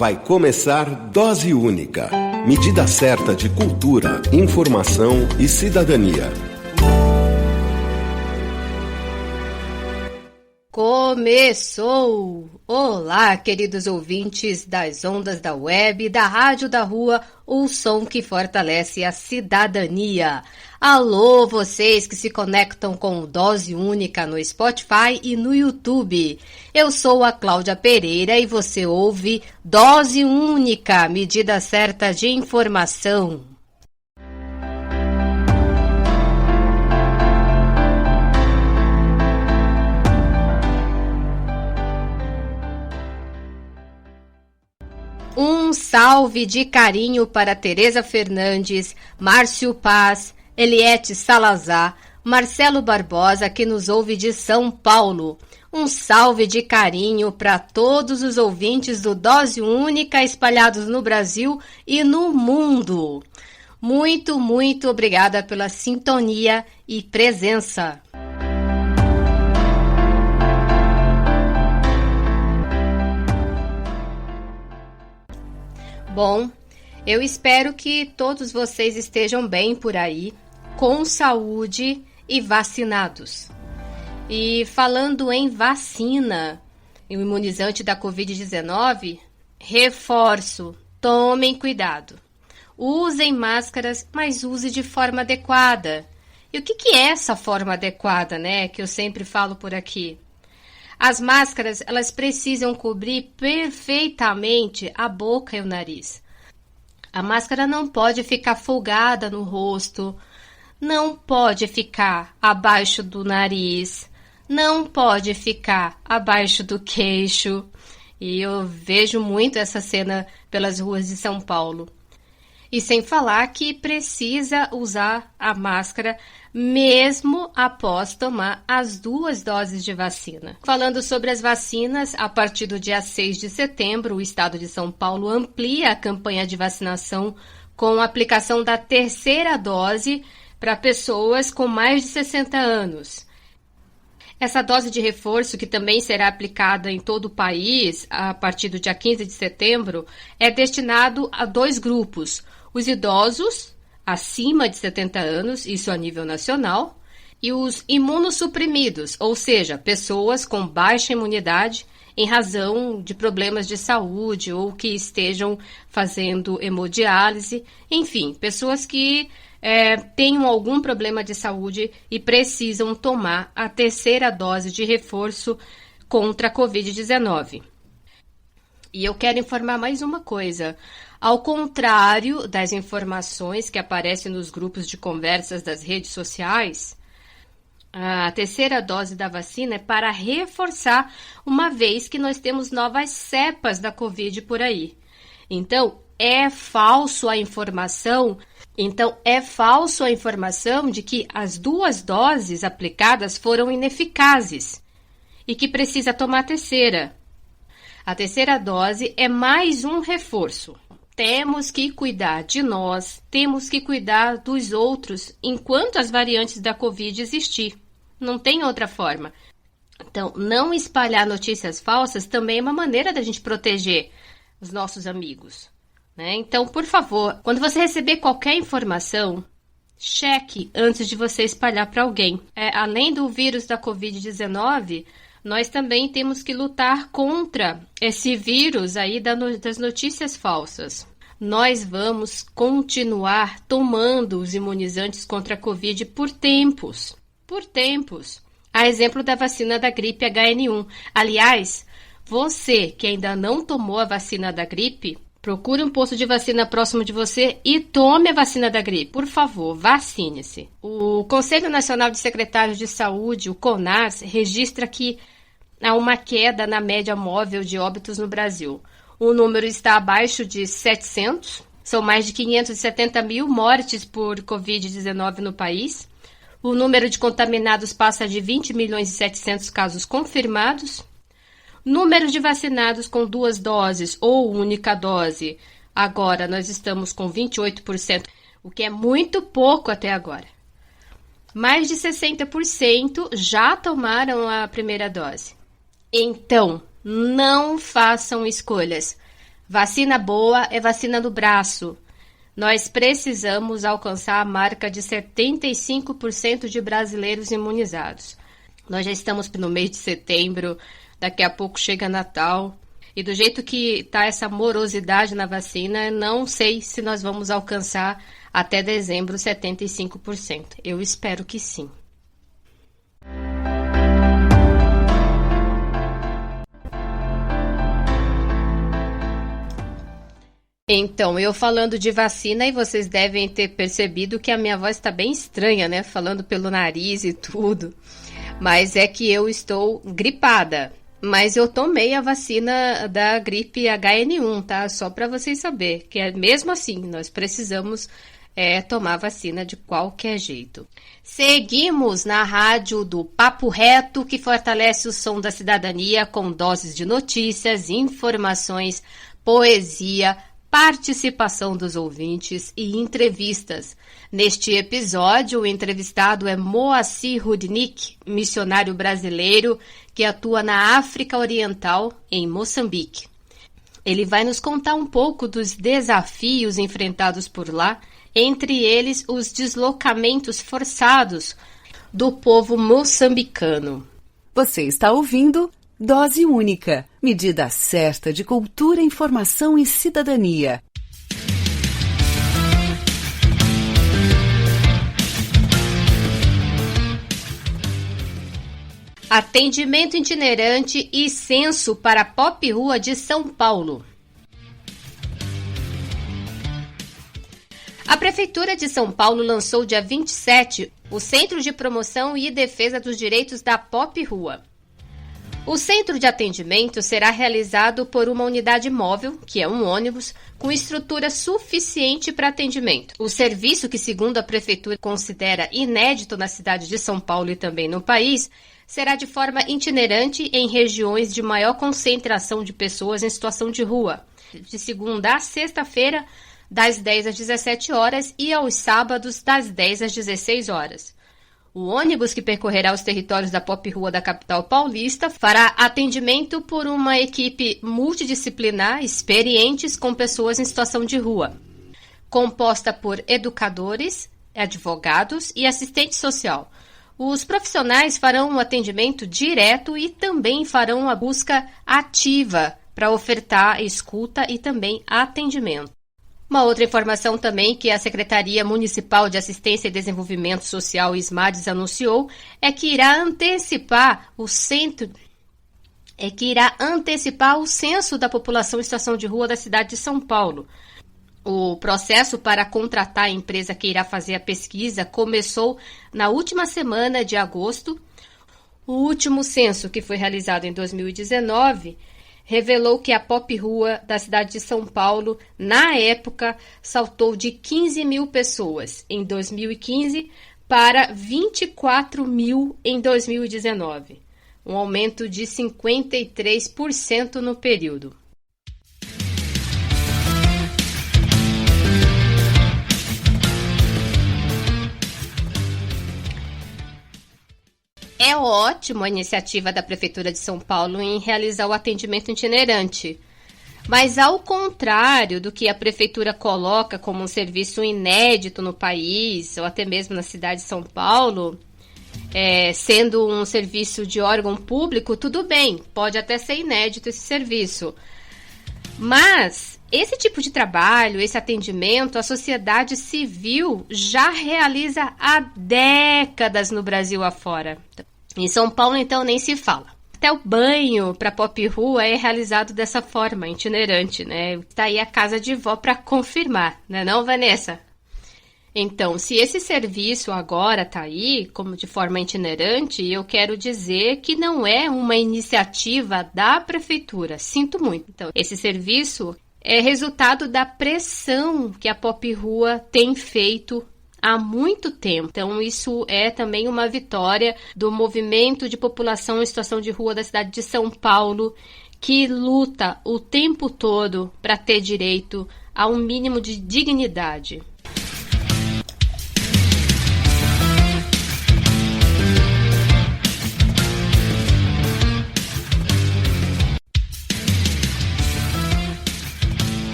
Vai começar Dose Única, medida certa de cultura, informação e cidadania. Começou! Olá, queridos ouvintes das ondas da web, da rádio da rua, o som que fortalece a cidadania. Alô, vocês que se conectam com Dose Única no Spotify e no YouTube. Eu sou a Cláudia Pereira e você ouve Dose Única, medida certa de informação. Um salve de carinho para Tereza Fernandes, Márcio Paz, Eliette Salazar, Marcelo Barbosa, que nos ouve de São Paulo. Um salve de carinho para todos os ouvintes do Dose Única espalhados no Brasil e no mundo. Muito, muito obrigada pela sintonia e presença. Bom, eu espero que todos vocês estejam bem por aí, com saúde e vacinados. E falando em vacina, o imunizante da Covid-19, reforço, tomem cuidado. Usem máscaras, mas use de forma adequada. E o que é essa forma adequada, né, que eu sempre falo por aqui? As máscaras, elas precisam cobrir perfeitamente a boca e o nariz. A máscara não pode ficar folgada no rosto, não pode ficar abaixo do nariz, não pode ficar abaixo do queixo. E eu vejo muito essa cena pelas ruas de São Paulo. E sem falar que precisa usar a máscara mesmo após tomar as 2 doses de vacina. Falando sobre as vacinas, a partir do dia 6 de setembro, o estado de São Paulo amplia a campanha de vacinação com a aplicação da 3ª dose para pessoas com mais de 60 anos. Essa dose de reforço, que também será aplicada em todo o país a partir do dia 15 de setembro, é destinado a 2 grupos: os idosos acima de 70 anos, isso a nível nacional, e os imunossuprimidos, ou seja, pessoas com baixa imunidade em razão de problemas de saúde ou que estejam fazendo hemodiálise, enfim, pessoas que tenham algum problema de saúde e precisam tomar a 3ª dose de reforço contra a Covid-19. E eu quero informar mais uma coisa. Ao contrário das informações que aparecem nos grupos de conversas das redes sociais, a 3ª dose da vacina é para reforçar, uma vez que nós temos novas cepas da Covid por aí. Então, é falso a informação de que as 2 doses aplicadas foram ineficazes e que precisa tomar a 3ª. A 3ª dose é mais um reforço. Temos que cuidar de nós, temos que cuidar dos outros enquanto as variantes da Covid existir. Não tem outra forma. Então, não espalhar notícias falsas também é uma maneira da gente proteger os nossos amigos, né? Então, por favor, quando você receber qualquer informação, cheque antes de você espalhar para alguém. Além do vírus da Covid-19, nós também temos que lutar contra esse vírus aí das notícias falsas. Nós vamos continuar tomando os imunizantes contra a Covid por tempos. A exemplo da vacina da gripe HN1. Aliás, você que ainda não tomou a vacina da gripe, procure um posto de vacina próximo de você e tome a vacina da gripe. Por favor, vacine-se. O Conselho Nacional de Secretários de Saúde, o CONAS, registra que há uma queda na média móvel de óbitos no Brasil. O número está abaixo de 700, são mais de 570 mil mortes por Covid-19 no país. O número de contaminados passa de 20 milhões e 700 casos confirmados. Número de vacinados com 2 doses ou única dose, agora nós estamos com 28%, o que é muito pouco até agora. Mais de 60% já tomaram a primeira dose. Então, não façam escolhas. Vacina boa é vacina no braço. Nós precisamos alcançar a marca de 75% de brasileiros imunizados. Nós já estamos no mês de setembro, daqui a pouco chega Natal. E do jeito que está essa morosidade na vacina, não sei se nós vamos alcançar até dezembro 75%. Eu espero que sim. Então, eu falando de vacina, e vocês devem ter percebido que a minha voz está bem estranha, né? Falando pelo nariz e tudo. Mas é que eu estou gripada. Mas eu tomei a vacina da gripe HN1, tá? Só para vocês saberem, que mesmo assim, nós precisamos tomar vacina de qualquer jeito. Seguimos na rádio do Papo Reto, que fortalece o som da cidadania com doses de notícias, informações, poesia, participação dos ouvintes e entrevistas. Neste episódio, o entrevistado é Moacir Rudnick, missionário brasileiro que atua na África Oriental, em Moçambique. Ele vai nos contar um pouco dos desafios enfrentados por lá, entre eles os deslocamentos forçados do povo moçambicano. Você está ouvindo Dose Única, medida certa de cultura, informação e cidadania. Atendimento itinerante e censo para a Pop Rua de São Paulo. A Prefeitura de São Paulo lançou dia 27 o Centro de Promoção e Defesa dos Direitos da Pop Rua. O centro de atendimento será realizado por uma unidade móvel, que é um ônibus, com estrutura suficiente para atendimento. O serviço, que segundo a Prefeitura considera inédito na cidade de São Paulo e também no país, será de forma itinerante em regiões de maior concentração de pessoas em situação de rua, de segunda a sexta-feira, das 10 às 17 horas e aos sábados, das 10 às 16 horas. O ônibus que percorrerá os territórios da Pop Rua da capital paulista fará atendimento por uma equipe multidisciplinar, experientes com pessoas em situação de rua, composta por educadores, advogados e assistente social. Os profissionais farão um atendimento direto e também farão uma busca ativa para ofertar escuta e também atendimento. Uma outra informação também que a Secretaria Municipal de Assistência e Desenvolvimento Social, SMADES, anunciou é que irá antecipar o censo da população em situação de rua da cidade de São Paulo. O processo para contratar a empresa que irá fazer a pesquisa começou na última semana de agosto. O último censo, que foi realizado em 2019, revelou que a Pop Rua da cidade de São Paulo, na época, saltou de 15 mil pessoas em 2015 para 24 mil em 2019, um aumento de 53% no período. É ótima a iniciativa da Prefeitura de São Paulo em realizar o atendimento itinerante. Mas, ao contrário do que a Prefeitura coloca como um serviço inédito no país, ou até mesmo na cidade de São Paulo, sendo um serviço de órgão público, tudo bem, pode até ser inédito esse serviço. Mas esse tipo de trabalho, esse atendimento, a sociedade civil já realiza há décadas no Brasil afora. Em São Paulo, então, nem se fala. Até o banho para Pop Rua é realizado dessa forma, itinerante, né? Está aí a casa de vó para confirmar, né não, Vanessa? Então, se esse serviço agora está aí, como de forma itinerante, eu quero dizer que não é uma iniciativa da Prefeitura. Sinto muito. Então, esse serviço é resultado da pressão que a Pop Rua tem feito há muito tempo. Então, isso é também uma vitória do movimento de população em situação de rua da cidade de São Paulo, que luta o tempo todo para ter direito a um mínimo de dignidade.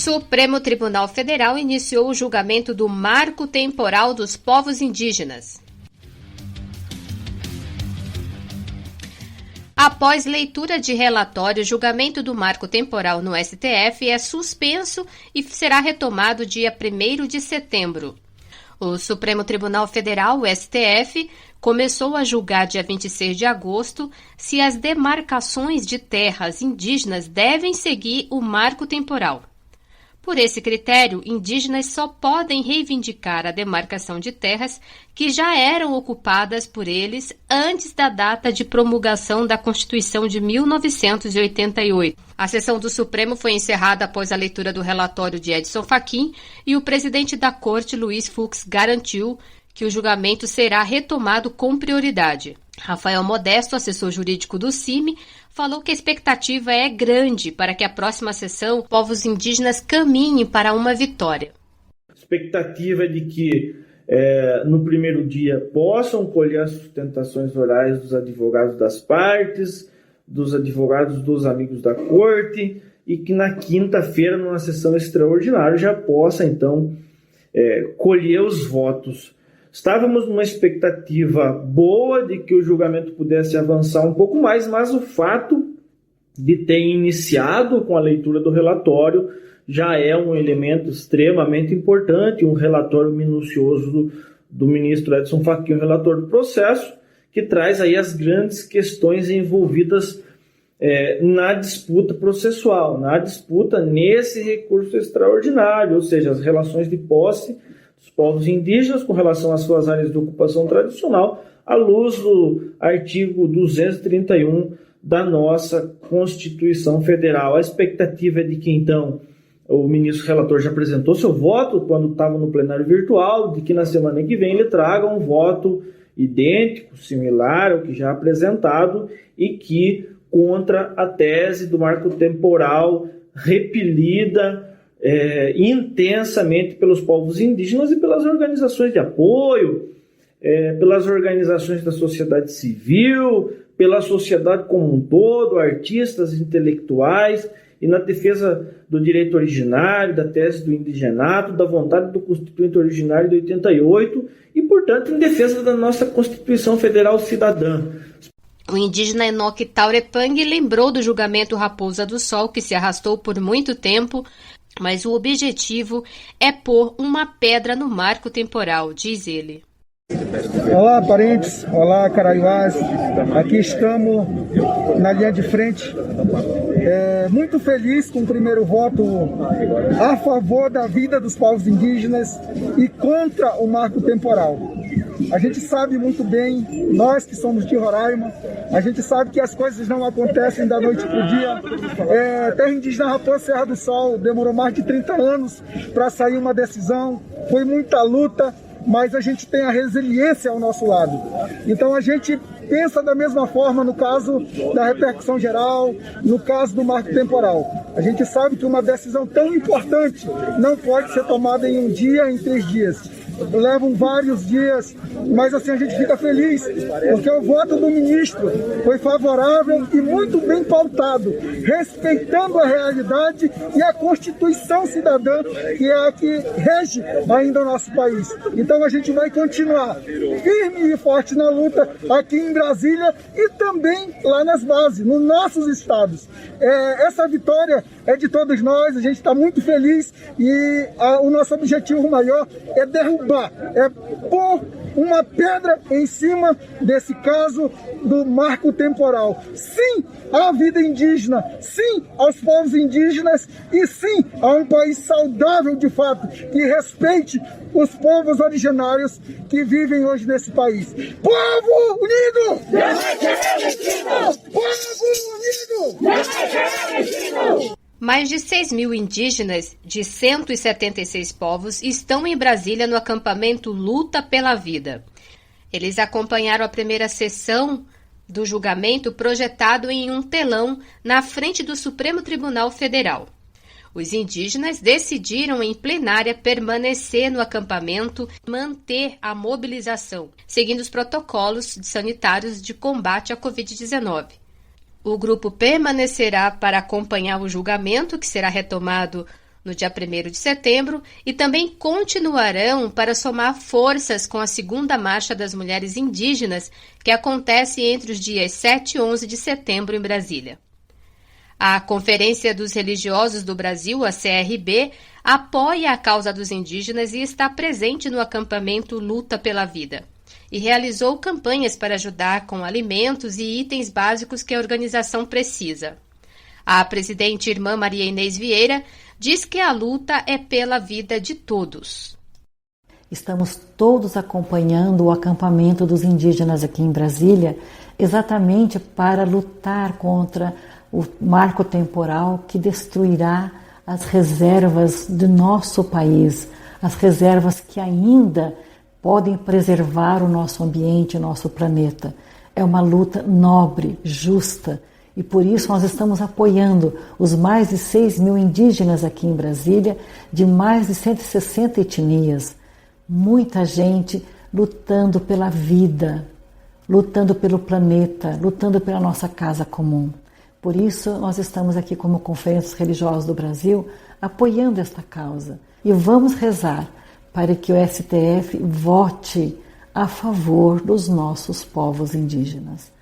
Supremo Tribunal Federal iniciou o julgamento do Marco Temporal dos Povos Indígenas. Após leitura de relatório, o julgamento do Marco Temporal no STF é suspenso e será retomado dia 1º de setembro. O Supremo Tribunal Federal, o STF, começou a julgar dia 26 de agosto se as demarcações de terras indígenas devem seguir o marco temporal. Por esse critério, indígenas só podem reivindicar a demarcação de terras que já eram ocupadas por eles antes da data de promulgação da Constituição de 1988. A sessão do Supremo foi encerrada após a leitura do relatório de Edson Fachin e o presidente da Corte, Luiz Fux, garantiu que o julgamento será retomado com prioridade. Rafael Modesto, assessor jurídico do CIMI, falou que a expectativa é grande para que a próxima sessão povos indígenas caminhem para uma vitória. A expectativa é de que no primeiro dia possam colher as sustentações orais dos advogados das partes, dos advogados dos amigos da corte, e que na quinta-feira, numa sessão extraordinária, já possa então colher os votos. Estávamos numa expectativa boa de que o julgamento pudesse avançar um pouco mais, mas o fato de ter iniciado com a leitura do relatório já é um elemento extremamente importante, um relatório minucioso do ministro Edson Fachin, o relator do processo, que traz aí as grandes questões envolvidas na disputa processual, na disputa nesse recurso extraordinário, ou seja, as relações de posse dos povos indígenas com relação às suas áreas de ocupação tradicional, à luz do artigo 231 da nossa Constituição Federal. A expectativa é de que, então, o ministro relator já apresentou seu voto quando estava no plenário virtual, de que na semana que vem ele traga um voto idêntico, similar ao que já apresentado, e que contra a tese do marco temporal repelida intensamente pelos povos indígenas e pelas organizações de apoio, pelas organizações da sociedade civil, pela sociedade como um todo, artistas, intelectuais, e na defesa do direito originário, da tese do indigenato, da vontade do Constituinte Originário de 88 e, portanto, em defesa da nossa Constituição Federal Cidadã. O indígena Enoque Taurepang lembrou do julgamento Raposa do Sol, que se arrastou por muito tempo, mas o objetivo é pôr uma pedra no marco temporal, diz ele. Olá, parentes. Olá, Caraiuás. Aqui estamos na linha de frente. Muito feliz com o primeiro voto a favor da vida dos povos indígenas e contra o marco temporal. A gente sabe muito bem, nós que somos de Roraima, a gente sabe que as coisas não acontecem da noite para o dia. Terra indígena Raposa Serra do Sol demorou mais de 30 anos para sair uma decisão, foi muita luta, mas a gente tem a resiliência ao nosso lado. Então a gente pensa da mesma forma no caso da repercussão geral, no caso do marco temporal. A gente sabe que uma decisão tão importante não pode ser tomada em um dia, em 3 dias. Levam vários dias, mas assim a gente fica feliz, porque o voto do ministro foi favorável e muito bem pautado, respeitando a realidade e a Constituição Cidadã, que é a que rege ainda o nosso país. Então a gente vai continuar firme e forte na luta aqui em Brasília e também lá nas bases, nos nossos estados. Essa vitória é de todos nós, a gente está muito feliz e o nosso objetivo maior é derrubar, é pôr uma pedra em cima desse caso do marco temporal. Sim à vida indígena, sim aos povos indígenas e sim a um país saudável de fato, que respeite os povos originários que vivem hoje nesse país. Povo unido! Povo unido! Mais de 6.000 indígenas de 176 povos estão em Brasília no acampamento Luta pela Vida. Eles acompanharam a primeira sessão do julgamento projetado em um telão na frente do Supremo Tribunal Federal. Os indígenas decidiram em plenária permanecer no acampamento e manter a mobilização, seguindo os protocolos sanitários de combate à Covid-19. O grupo permanecerá para acompanhar o julgamento, que será retomado no dia 1º de setembro, e também continuarão para somar forças com a segunda Marcha das Mulheres Indígenas, que acontece entre os dias 7 e 11 de setembro em Brasília. A Conferência dos Religiosos do Brasil, a CRB, apoia a causa dos indígenas e está presente no acampamento Luta pela Vida, e realizou campanhas para ajudar com alimentos e itens básicos que a organização precisa. A presidente irmã Maria Inês Vieira diz que a luta é pela vida de todos. Estamos todos acompanhando o acampamento dos indígenas aqui em Brasília, exatamente para lutar contra o marco temporal que destruirá as reservas do nosso país, as reservas que ainda podem preservar o nosso ambiente, o nosso planeta. É uma luta nobre, justa, e por isso nós estamos apoiando os mais de 6 mil indígenas aqui em Brasília, de mais de 160 etnias. Muita gente lutando pela vida, lutando pelo planeta, lutando pela nossa casa comum. Por isso, nós estamos aqui como Conferência Religiosa do Brasil, apoiando esta causa. E vamos rezar para que o STF vote a favor dos nossos povos indígenas.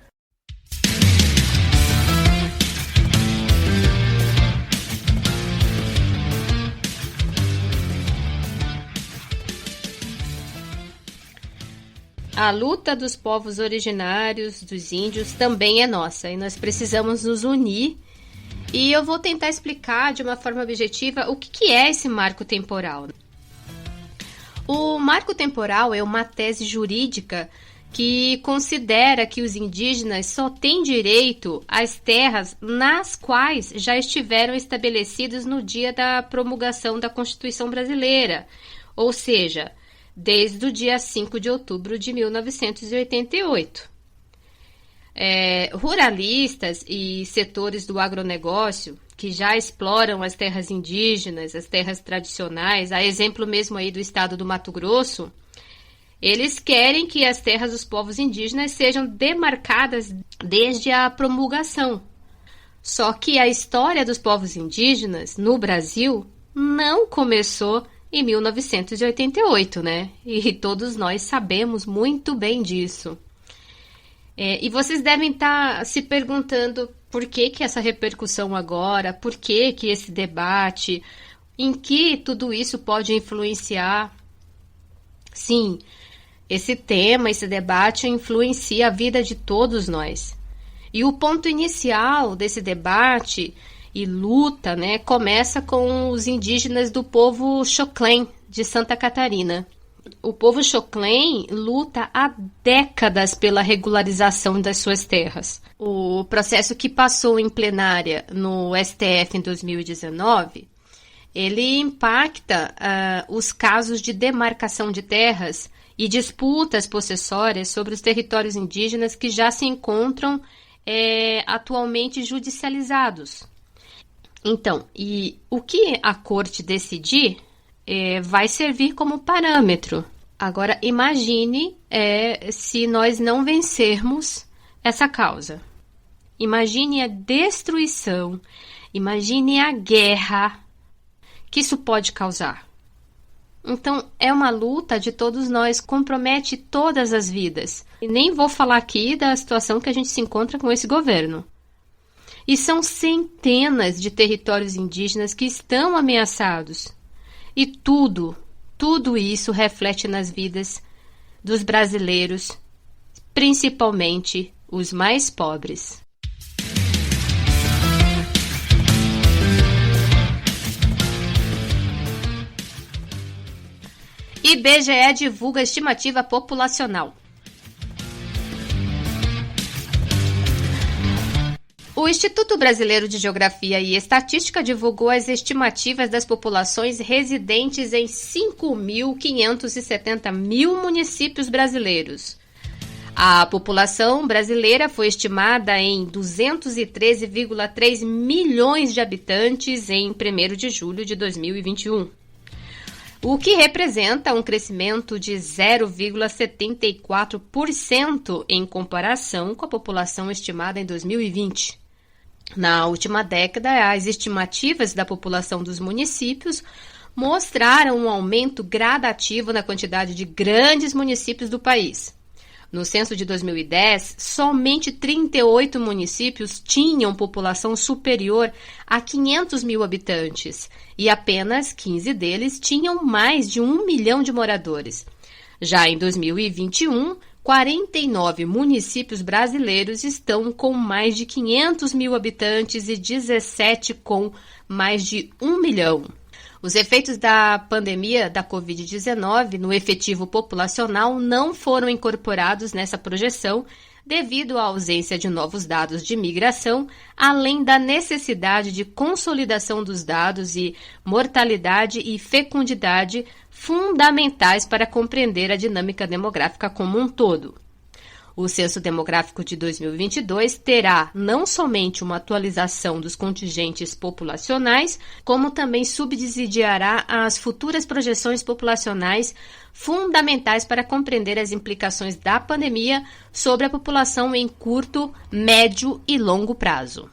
A luta dos povos originários, dos índios, também é nossa e nós precisamos nos unir. E eu vou tentar explicar de uma forma objetiva o que é esse marco temporal. O marco temporal é uma tese jurídica que considera que os indígenas só têm direito às terras nas quais já estiveram estabelecidos no dia da promulgação da Constituição Brasileira, ou seja, desde o dia 5 de outubro de 1988. Ruralistas e setores do agronegócio que já exploram as terras indígenas, as terras tradicionais, a exemplo mesmo aí do estado do Mato Grosso, eles querem que as terras dos povos indígenas sejam demarcadas desde a promulgação. Só que a história dos povos indígenas no Brasil não começou em 1988, né? E todos nós sabemos muito bem disso. E vocês devem estar se perguntando por que essa repercussão agora, por que esse debate, em que tudo isso pode influenciar. Sim, esse tema, esse debate influencia a vida de todos nós. E o ponto inicial desse debate e luta, né, começa com os indígenas do povo Xoclen, de Santa Catarina. O povo Xoclen luta há décadas pela regularização das suas terras. O processo que passou em plenária no STF em 2019, ele impacta os casos de demarcação de terras e disputas possessórias sobre os territórios indígenas que já se encontram atualmente judicializados. Então, e o que a corte decidir vai servir como parâmetro. Agora, imagine se nós não vencermos essa causa. Imagine a destruição, imagine a guerra que isso pode causar. Então, é uma luta de todos nós, compromete todas as vidas. E nem vou falar aqui da situação que a gente se encontra com esse governo. E são centenas de territórios indígenas que estão ameaçados. E tudo isso reflete nas vidas dos brasileiros, principalmente os mais pobres. IBGE divulga a estimativa populacional. O Instituto Brasileiro de Geografia e Estatística divulgou as estimativas das populações residentes em 5.570 municípios brasileiros. A população brasileira foi estimada em 213,3 milhões de habitantes em 1º de julho de 2021, o que representa um crescimento de 0,74% em comparação com a população estimada em 2020. Na última década, as estimativas da população dos municípios mostraram um aumento gradativo na quantidade de grandes municípios do país. No censo de 2010, somente 38 municípios tinham população superior a 500 mil habitantes e apenas 15 deles tinham mais de 1 milhão de moradores. Já em 2021, 49 municípios brasileiros estão com mais de 500 mil habitantes e 17 com mais de 1 milhão. Os efeitos da pandemia da Covid-19 no efetivo populacional não foram incorporados nessa projeção devido à ausência de novos dados de migração, além da necessidade de consolidação dos dados e mortalidade e fecundidade fundamentais para compreender a dinâmica demográfica como um todo. O Censo Demográfico de 2022 terá não somente uma atualização dos contingentes populacionais, como também subsidiará as futuras projeções populacionais fundamentais para compreender as implicações da pandemia sobre a população em curto, médio e longo prazo.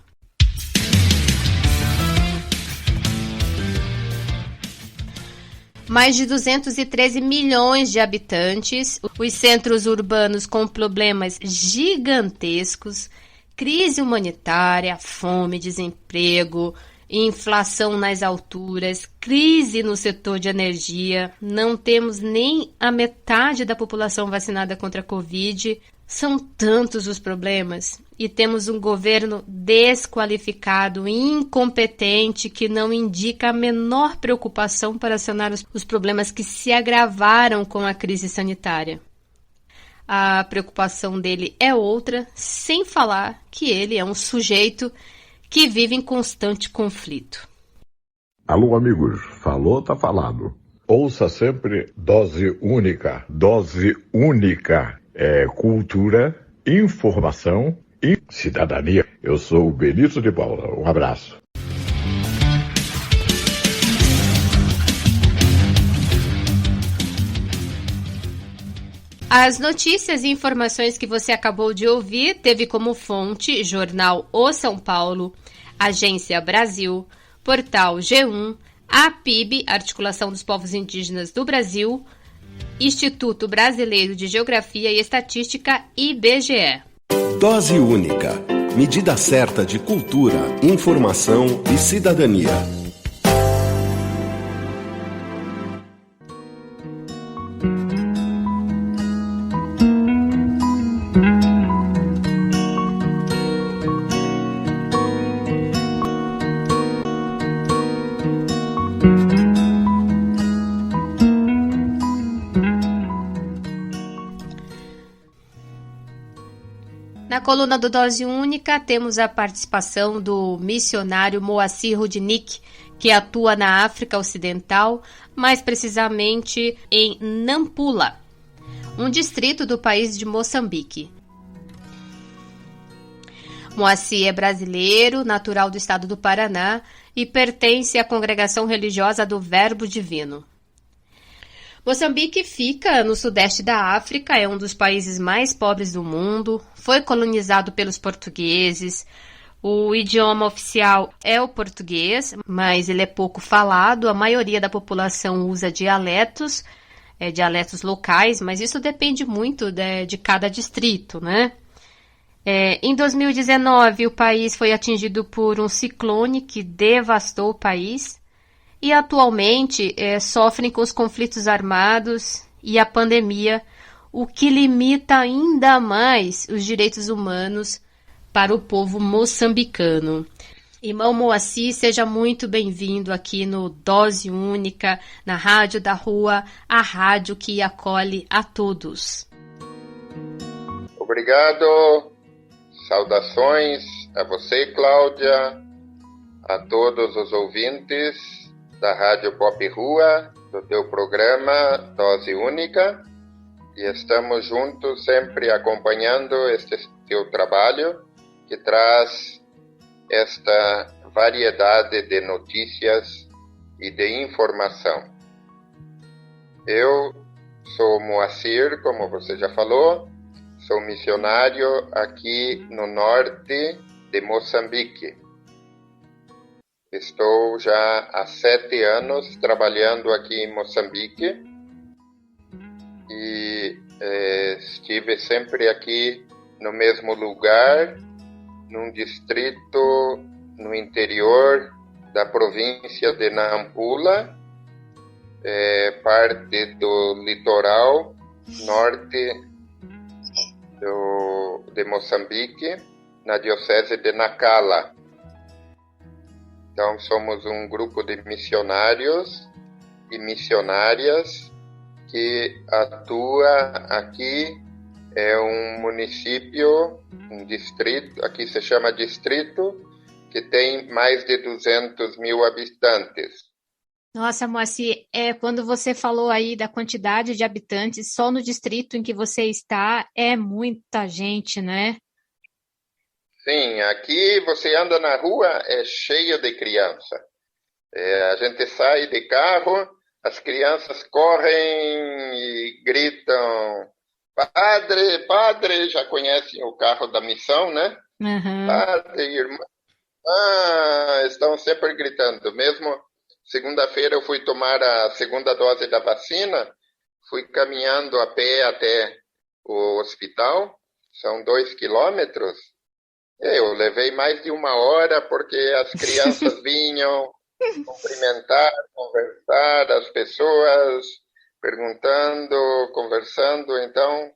Mais de 213 milhões de habitantes, os centros urbanos com problemas gigantescos, crise humanitária, fome, desemprego, inflação nas alturas, crise no setor de energia, não temos nem a metade da população vacinada contra a Covid. São tantos os problemas e temos um governo desqualificado, incompetente, que não indica a menor preocupação para sanar os problemas que se agravaram com a crise sanitária. A preocupação dele é outra, sem falar que ele é um sujeito que vive em constante conflito. Alô, amigos, falou, tá falado. Ouça sempre Dose Única. Dose Única é cultura, informação e cidadania. Eu sou o Benito de Paula. Um abraço. As notícias e informações que você acabou de ouvir teve como fonte Jornal O São Paulo, Agência Brasil, Portal G1, a APIB, Articulação dos Povos Indígenas do Brasil, Instituto Brasileiro de Geografia e Estatística, IBGE. Dose Única. Medida certa de cultura, informação e cidadania. Na coluna do Dose Única, temos a participação do missionário Moacir Rudnick, que atua na África Ocidental, mais precisamente em Nampula, um distrito do país de Moçambique. Moacir é brasileiro, natural do estado do Paraná e pertence à congregação religiosa do Verbo Divino. Moçambique fica no sudeste da África, é um dos países mais pobres do mundo, foi colonizado pelos portugueses. O idioma oficial é o português, mas ele é pouco falado, a maioria da população usa dialetos locais, mas isso depende muito de cada distrito, né? Em 2019, o país foi atingido por um ciclone que devastou o país. E atualmente sofrem com os conflitos armados e a pandemia, o que limita ainda mais os direitos humanos para o povo moçambicano. Irmão Moacir, seja muito bem-vindo aqui no Dose Única, na Rádio da Rua, a rádio que acolhe a todos. Obrigado, saudações a você, Cláudia, a todos os ouvintes da Rádio Pop Rua, do teu programa Dose Única, e estamos juntos sempre acompanhando este teu trabalho que traz esta variedade de notícias e de informação. Eu sou Moacir, como você já falou, sou missionário aqui no norte de Moçambique, Estou já há 7 anos trabalhando aqui em Moçambique e estive sempre aqui no mesmo lugar, num distrito no interior da província de Nampula, parte do litoral norte de Moçambique, na diocese de Nacala. Então, somos um grupo de missionários e missionárias que atua aqui. É um município, um distrito, aqui se chama distrito, que tem mais de 200 mil habitantes. Nossa, Moacir, quando você falou aí da quantidade de habitantes, só no distrito em que você está, é muita gente, né? Sim, aqui você anda na rua, é cheio de criança. A gente sai de carro, as crianças correm e gritam, padre, padre, já conhecem o carro da missão, né? Uhum. Padre, irmã, estão sempre gritando. Mesmo segunda-feira eu fui tomar a segunda dose da vacina, fui caminhando a pé até o hospital, são 2 quilômetros. Eu levei mais de 1 hora porque as crianças vinham cumprimentar, conversar, as pessoas perguntando, conversando. Então,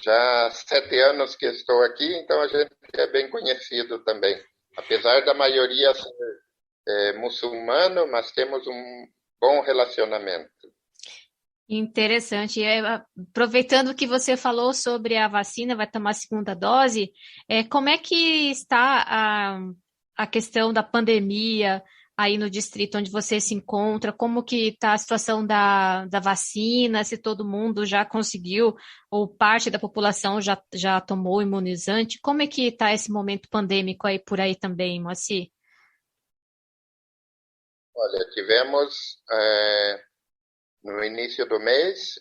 já há 7 anos que estou aqui, então a gente é bem conhecido também. Apesar da maioria ser muçulmano, mas temos um bom relacionamento. Interessante. Aproveitando que você falou sobre a vacina, vai tomar a segunda dose, como é que está a questão da pandemia aí no distrito onde você se encontra? Como que está a situação da vacina? Se todo mundo já conseguiu, ou parte da população já tomou o imunizante? Como é que está esse momento pandêmico aí por aí também, Moacir? Olha, tivemos no início do mês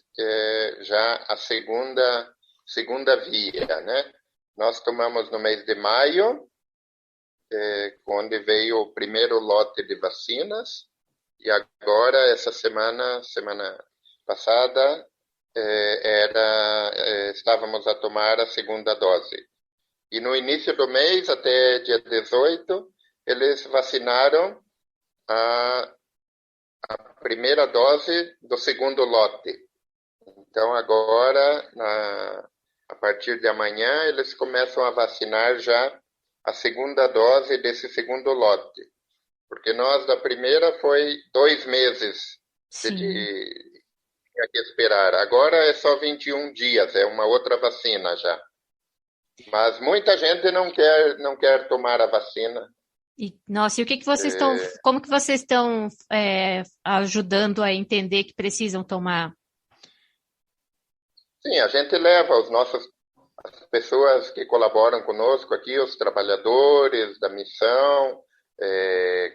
já a segunda via, né? Nós tomamos no mês de maio, onde veio o primeiro lote de vacinas, e agora, essa semana passada, estávamos a tomar a segunda dose. E no início do mês, até dia 18, eles vacinaram a primeira dose do segundo lote. Então, agora, a partir de amanhã, eles começam a vacinar já a segunda dose desse segundo lote. Porque nós, da primeira, foi 2 meses tinha que esperar. Agora é só 21 dias, é uma outra vacina já. Mas muita gente não quer tomar a vacina. Nossa, e o que vocês estão, como que vocês estão ajudando a entender que precisam tomar? Sim, a gente leva as pessoas que colaboram conosco aqui, os trabalhadores da missão,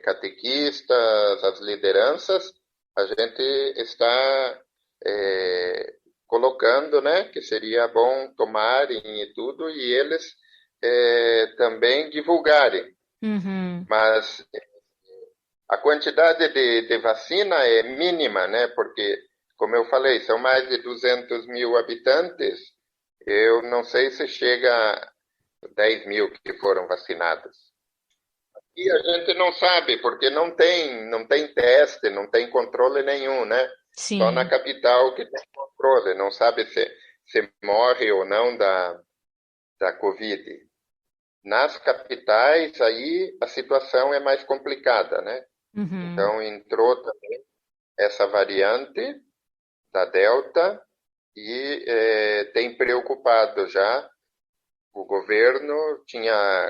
catequistas, as lideranças, a gente está colocando, né, que seria bom tomarem e tudo, e eles também divulgarem. Uhum. Mas a quantidade de vacina é mínima, né? Porque, como eu falei, são mais de 200 mil habitantes. Eu não sei se chega a 10 mil que foram vacinados. E a gente não sabe, porque não tem teste, não tem controle nenhum, né? Sim. Só na capital que tem controle. Não sabe se morre ou não da Covid. Nas capitais, aí a situação é mais complicada, né? Uhum. Então, entrou também essa variante da Delta e tem preocupado já. O governo tinha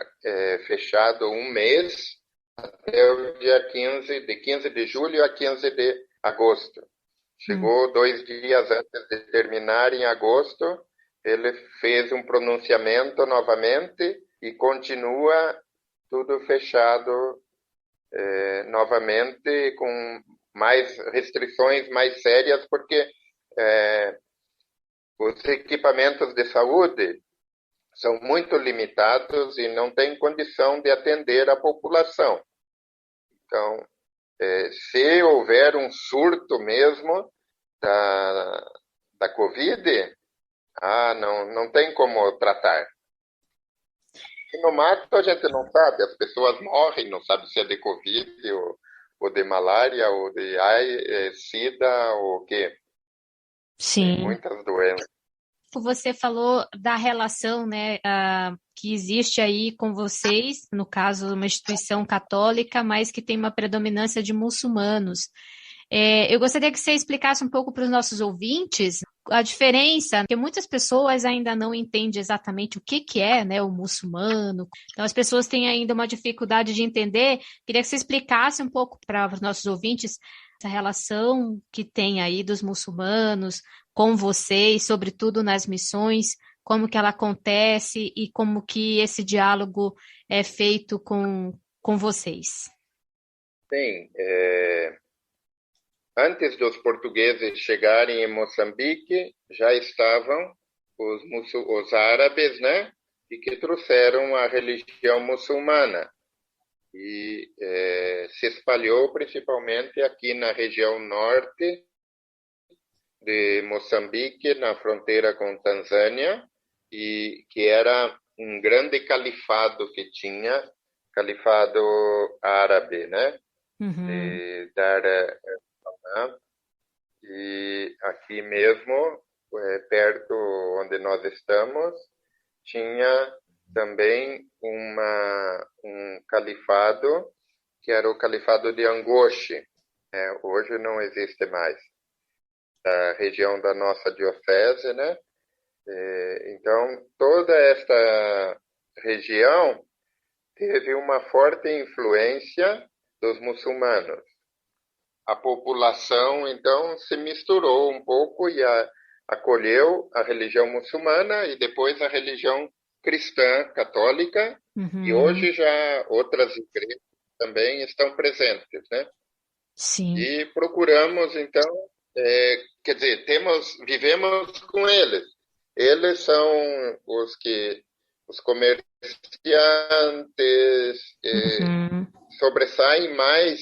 fechado 1 mês até o dia 15 de julho a 15 de agosto. Chegou 2 dias antes de terminar em agosto, ele fez um pronunciamento novamente e continua tudo fechado novamente, com mais restrições mais sérias, porque os equipamentos de saúde são muito limitados e não têm condição de atender a população. Então, se houver um surto mesmo da Covid, não tem como tratar. E no mato a gente não sabe, as pessoas morrem, não sabe se é de Covid ou de malária, ou de SIDA, ou o quê. Sim. Tem muitas doenças. Você falou da relação, né, que existe aí com vocês, no caso, uma instituição católica, mas que tem uma predominância de muçulmanos. Eu gostaria que você explicasse um pouco para os nossos ouvintes a diferença, porque muitas pessoas ainda não entendem exatamente o que é, né, o muçulmano. Então, as pessoas têm ainda uma dificuldade de entender. Queria que você explicasse um pouco para os nossos ouvintes essa relação que tem aí dos muçulmanos com vocês, sobretudo nas missões, como que ela acontece e como que esse diálogo é feito com vocês. Sim, antes dos portugueses chegarem em Moçambique, já estavam os árabes, né? E que trouxeram a religião muçulmana. E se espalhou principalmente aqui na região norte de Moçambique, na fronteira com Tanzânia, e que era um grande califado que tinha, califado árabe, né? Uhum. E aqui mesmo, perto onde nós estamos, tinha também um califado, que era o califado de Angoche. Hoje não existe mais. Da região da nossa diocese, né? Então, toda esta região teve uma forte influência dos muçulmanos. A população, então, se misturou um pouco e acolheu a religião muçulmana e depois a religião cristã católica, e hoje já outras igrejas também estão presentes, né? Sim. E procuramos, então, quer dizer, vivemos com eles. Eles são os comerciantes sobressaem mais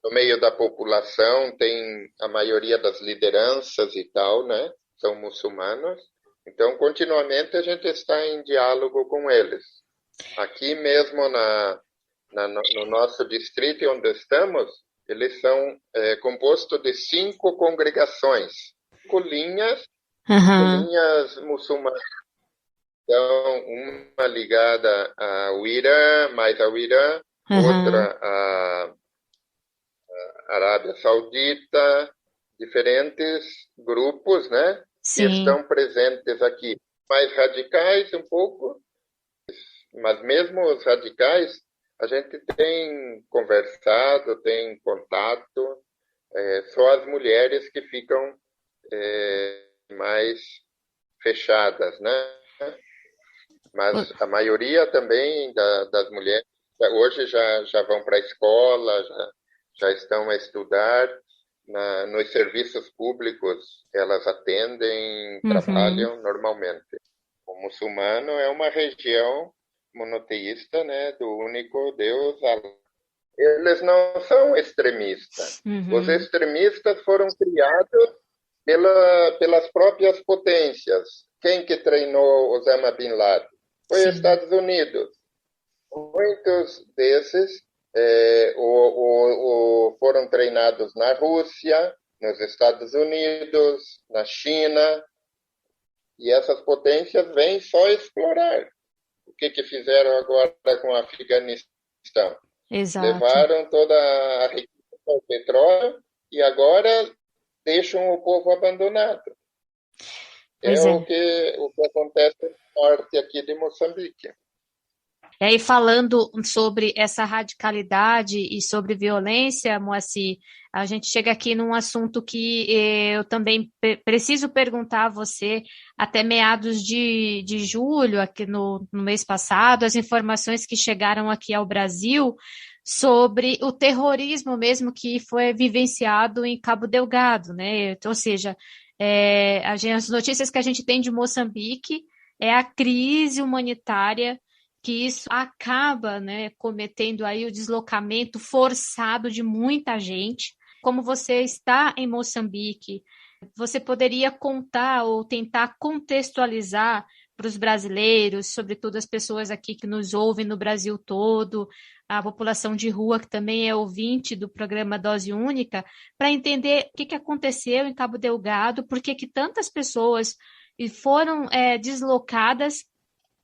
no meio da população, tem a maioria das lideranças e tal, né? São muçulmanos. Então, continuamente a gente está em diálogo com eles. Aqui mesmo no nosso distrito onde estamos, eles são compostos de 5 congregações, 5 linhas muçulmanas. Então, uma ligada ao Irã, mais ao Irã, outra à Arábia Saudita, diferentes grupos, né? Sim. Que estão presentes aqui. Mais radicais um pouco, mas mesmo os radicais, a gente tem conversado, tem contato, só as mulheres que ficam mais fechadas, né? Mas a maioria também das mulheres hoje já vão para a escola, já estão a estudar. Nos serviços públicos, elas atendem, trabalham normalmente. O muçulmano é uma região monoteísta, né, do único Deus Allah. Eles não são extremistas. Os extremistas foram criados pelas próprias potências. Quem que treinou Osama Bin Laden? Foi os Estados Unidos. Muitos desses foram treinados na Rússia, nos Estados Unidos, na China, e essas potências vêm só explorar. O que fizeram agora com o Afeganistão? Exato. Levaram toda a riqueza do petróleo e agora deixam o povo abandonado. O que acontece no norte aqui de Moçambique. E aí, falando sobre essa radicalidade e sobre violência, Moacir, a gente chega aqui num assunto que eu também preciso perguntar a você. Até meados de julho, aqui no mês passado, as informações que chegaram aqui ao Brasil sobre o terrorismo mesmo que foi vivenciado em Cabo Delgado, né? Ou seja, as notícias que a gente tem de Moçambique é a crise humanitária que isso acaba, né, cometendo aí o deslocamento forçado de muita gente. Como você está em Moçambique, você poderia contar ou tentar contextualizar para os brasileiros, sobretudo as pessoas aqui que nos ouvem no Brasil todo, a população de rua que também é ouvinte do programa Dose Única, para entender o que aconteceu em Cabo Delgado, por que tantas pessoas foram deslocadas,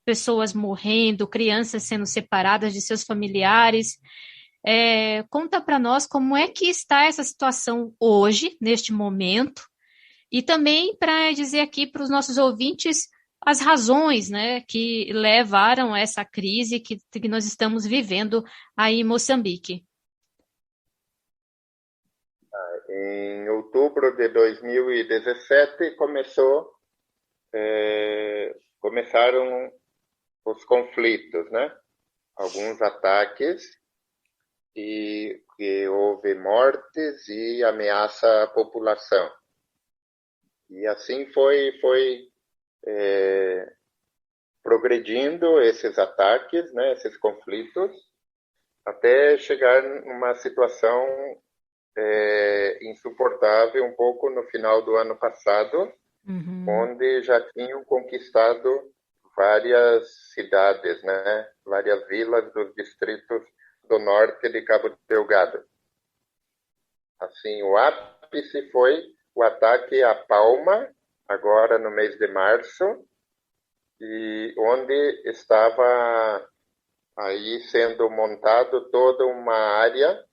pessoas morrendo, crianças sendo separadas de seus familiares. Conta para nós como é que está essa situação hoje, neste momento, e também para dizer aqui para os nossos ouvintes as razões, né, que levaram a essa crise que nós estamos vivendo aí em Moçambique. Em outubro de 2017 começaram os conflitos, né? Alguns ataques e que houve mortes e ameaça à população. E assim foi progredindo esses ataques, né, esses conflitos, até chegar numa situação insuportável um pouco no final do ano passado, onde já tinham conquistado várias cidades, né, várias vilas dos distritos do norte de Cabo Delgado. Assim, o ápice foi o ataque à Palma, agora no mês de março, e onde estava aí sendo montado toda uma área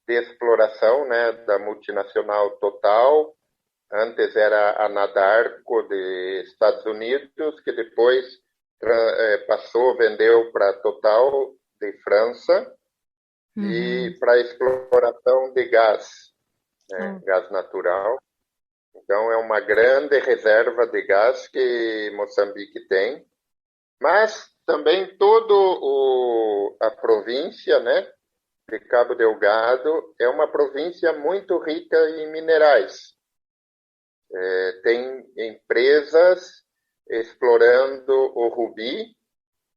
de exploração, né, da multinacional Total. Antes era a Anadarko de Estados Unidos, que depois vendeu para a Total de França, e para exploração de gás, né, gás natural. Então, é uma grande reserva de gás que Moçambique tem, mas também toda a província, né, de Cabo Delgado é uma província muito rica em minerais. Tem empresas explorando o rubi,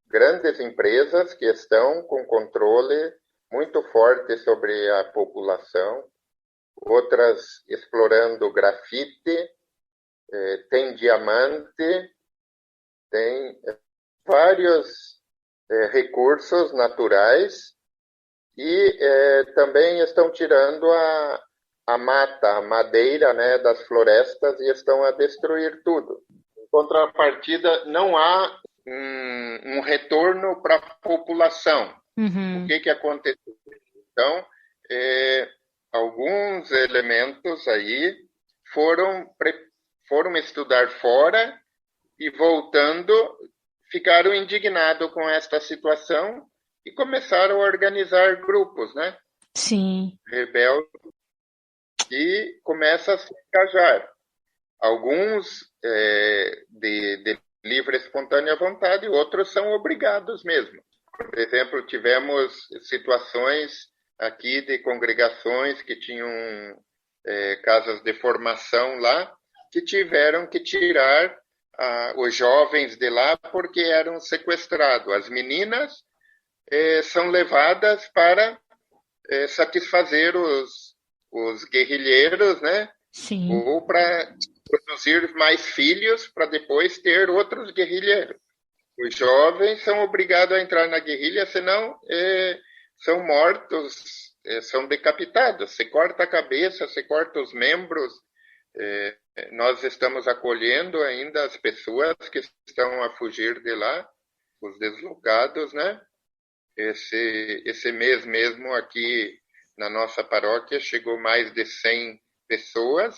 grandes empresas que estão com controle muito forte sobre a população, outras explorando grafite, tem diamante, tem vários recursos naturais e também estão tirando a mata, a madeira, né, das florestas e estão a destruir tudo. Em contrapartida, não há um retorno para a população. O que aconteceu? Então, alguns elementos aí foram estudar fora e voltando ficaram indignados com esta situação e começaram a organizar grupos, né? Sim. Rebeldes, e começa a se engajar. Alguns de livre e espontânea vontade, outros são obrigados mesmo. Por exemplo, tivemos situações aqui de congregações que tinham casas de formação lá, que tiveram que tirar os jovens de lá porque eram sequestrados. As meninas são levadas para satisfazer os guerrilheiros, né? Sim. Ou para produzir mais filhos para depois ter outros guerrilheiros. Os jovens são obrigados a entrar na guerrilha, senão são mortos, são decapitados. Se corta a cabeça, se corta os membros. Nós estamos acolhendo ainda as pessoas que estão a fugir de lá, os deslocados, né? Esse mês mesmo aqui na nossa paróquia chegou mais de 100 pessoas,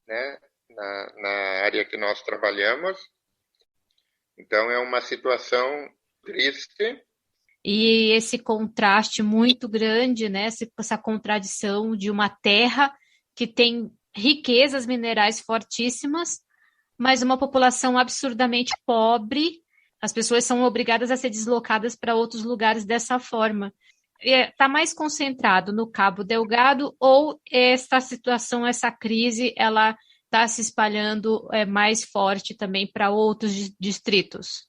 né? Na área que nós trabalhamos. Então, é uma situação triste. E esse contraste muito grande, né? Essa contradição de uma terra que tem riquezas minerais fortíssimas, mas uma população absurdamente pobre. As pessoas são obrigadas a ser deslocadas para outros lugares dessa forma. Está mais concentrado no Cabo Delgado ou essa situação, essa crise, ela está se espalhando mais forte também para outros distritos?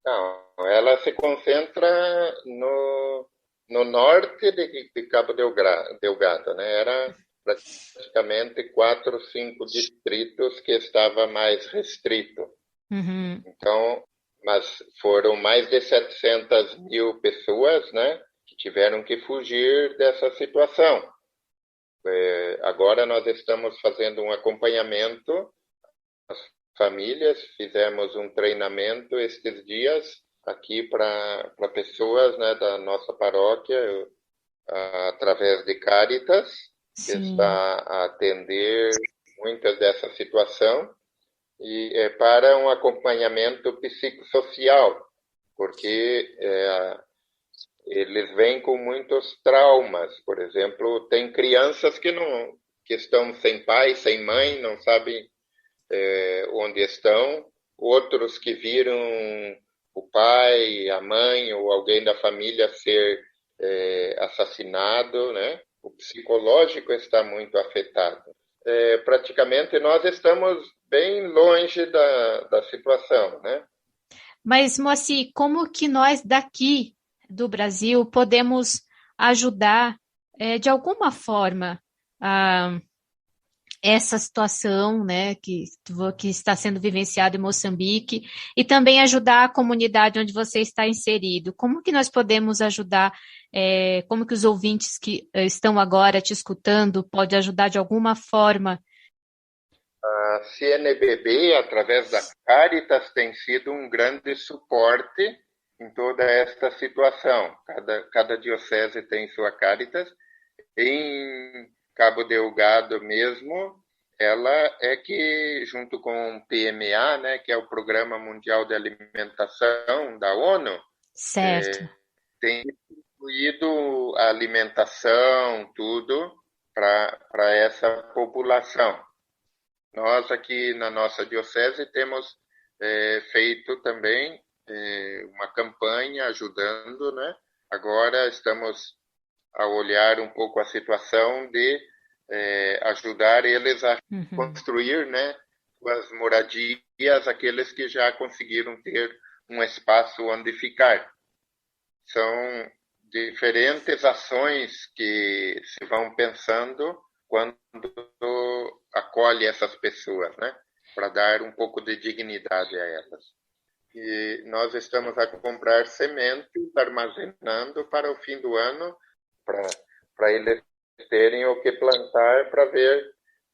Não, ela se concentra no norte de Cabo Delgado, né? Era praticamente 4 ou 5 distritos que estava mais restrito. Uhum. Então, mas foram mais de 700 mil pessoas, né, que tiveram que fugir dessa situação. Agora nós estamos fazendo um acompanhamento às famílias, fizemos um treinamento estes dias aqui para pessoas, né, da nossa paróquia, através de Caritas, que está a atender muitas dessa situação, e para um acompanhamento psicossocial, porque eles vêm com muitos traumas. Por exemplo, tem crianças que estão sem pai, sem mãe, não sabem onde estão, outros que viram o pai, a mãe ou alguém da família ser assassinado, né? O psicológico está muito afetado. Praticamente nós estamos bem longe da situação, né? Mas, Moacir, como que nós daqui do Brasil podemos ajudar de alguma forma essa situação, né, que está sendo vivenciada em Moçambique, e também ajudar a comunidade onde você está inserido? Como que nós podemos ajudar? Como que os ouvintes que estão agora te escutando podem ajudar de alguma forma? A CNBB, através da Caritas, tem sido um grande suporte em toda esta situação. Cada diocese tem sua Caritas. Em Cabo Delgado mesmo, ela é que, junto com o PMA, né, que é o Programa Mundial de Alimentação da ONU, certo, tem incluído a alimentação, tudo, para essa população. Nós aqui na nossa diocese temos feito também uma campanha ajudando, né? Agora estamos a olhar um pouco a situação de ajudar eles a construir, né, as moradias, aqueles que já conseguiram ter um espaço onde ficar. São diferentes ações que se vão pensando quando acolhe essas pessoas, né, para dar um pouco de dignidade a elas. E nós estamos a comprar sementes, armazenando para o fim do ano, para eles terem o que plantar, para ver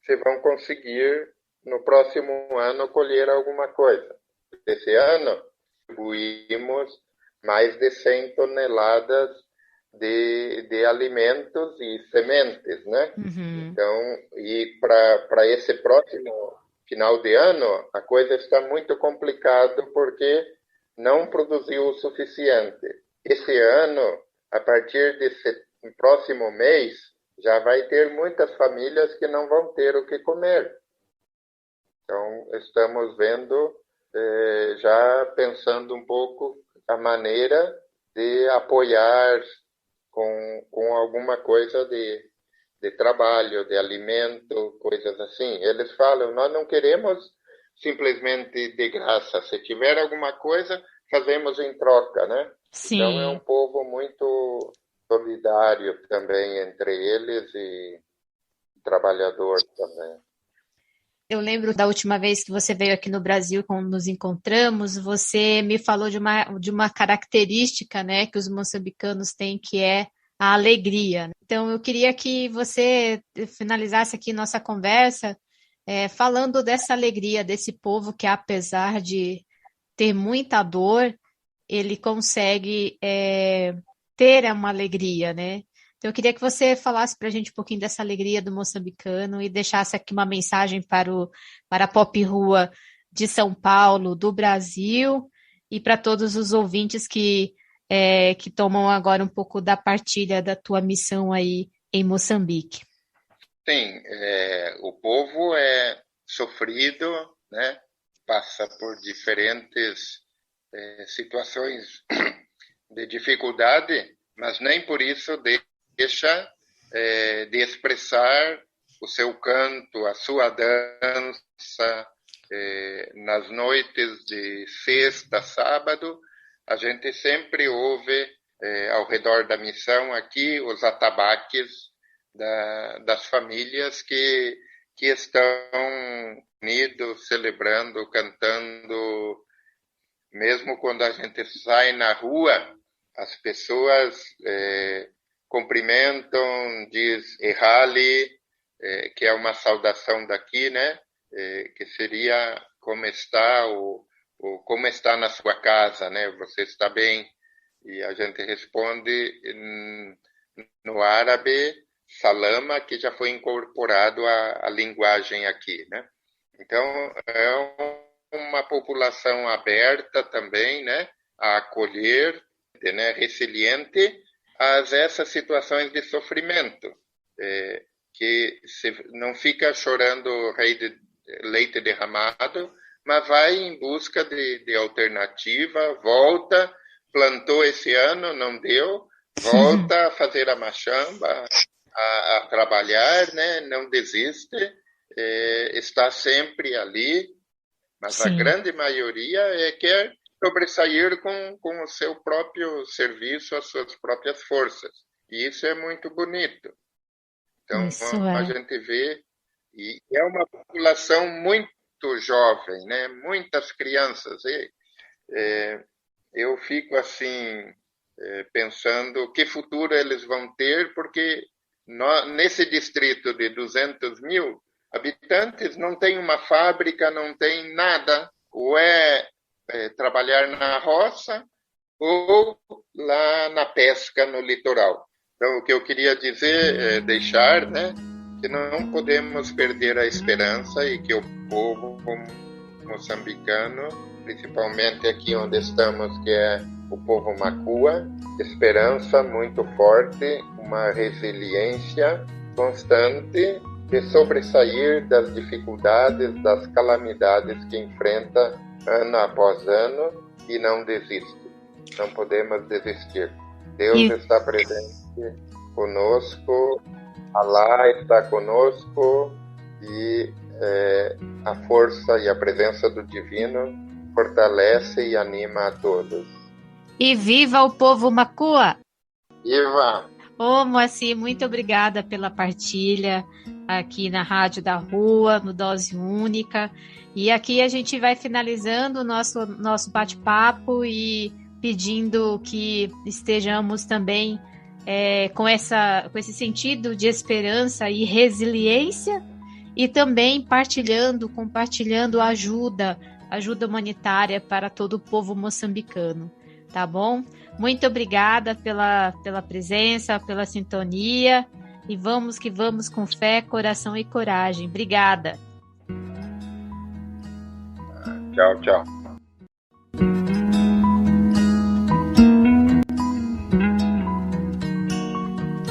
se vão conseguir no próximo ano colher alguma coisa. Esse ano distribuímos mais de 100 toneladas de alimentos e sementes, né? Então, e para esse próximo final de ano, a coisa está muito complicada porque não produziu o suficiente. Esse ano, a partir do próximo mês, já vai ter muitas famílias que não vão ter o que comer. Então, estamos vendo, já pensando um pouco a maneira de apoiar com alguma coisa de trabalho, de alimento, coisas assim. Eles falam, nós não queremos simplesmente de graça. Se tiver alguma coisa, fazemos em troca, né? Sim. Então é um povo muito solidário também entre eles e trabalhador também. Eu lembro da última vez que você veio aqui no Brasil, quando nos encontramos, você me falou de uma característica, né, que os moçambicanos têm, que é a alegria. Então, eu queria que você finalizasse aqui nossa conversa falando dessa alegria desse povo que, apesar de ter muita dor, ele consegue ter uma alegria, né? Então, eu queria que você falasse para a gente um pouquinho dessa alegria do moçambicano e deixasse aqui uma mensagem para a Pop Rua de São Paulo, do Brasil, e para todos os ouvintes que tomam agora um pouco da partilha da tua missão aí em Moçambique. Sim, o povo é sofrido, né? Passa por diferentes situações de dificuldade, mas nem por isso deixa de expressar o seu canto, a sua dança, nas noites de sexta, sábado, a gente sempre ouve ao redor da missão aqui os atabaques das famílias que estão unidos, celebrando, cantando. Mesmo quando a gente sai na rua, as pessoas cumprimentam, diz Ehali, que é uma saudação daqui, né? Que seria como está ou como está na sua casa, né? Você está bem? E a gente responde no árabe, salama, que já foi incorporado à linguagem aqui, né? Então, é uma população aberta também, né? A acolher, né? Resiliente a essas situações de sofrimento, que não fica chorando leite derramado, mas vai em busca de alternativa, volta, plantou esse ano, não deu, volta a fazer a machamba, a trabalhar, né? Não desiste, está sempre ali, mas a grande maioria quer sobressair com o seu próprio serviço, as suas próprias forças. E isso é muito bonito. Então, a gente vê, e é uma população muito jovem, né? Muitas crianças. Eu fico assim, pensando que futuro eles vão ter, porque nesse distrito de 200 mil habitantes não tem uma fábrica, não tem nada. Ou trabalhar na roça ou lá na pesca no litoral. Então, o que eu queria dizer, deixar, né, que não podemos perder a esperança e que o povo moçambicano, principalmente aqui onde estamos, que é o povo Makua, esperança muito forte, uma resiliência constante de sobressair das dificuldades, das calamidades que enfrenta ano após ano e não desiste. Não podemos desistir. Deus está presente conosco, Allah está conosco e a força e a presença do Divino fortalece e anima a todos. E viva o povo Makua! Viva! Ô, Moacir, muito obrigada pela partilha aqui na Rádio da Rua, no Dose Única. E aqui a gente vai finalizando o nosso bate-papo e pedindo que estejamos também com esse sentido de esperança e resiliência e também compartilhando ajuda humanitária para todo o povo moçambicano, tá bom? Muito obrigada pela presença, pela sintonia e vamos que vamos com fé, coração e coragem. Obrigada. Tchau, tchau.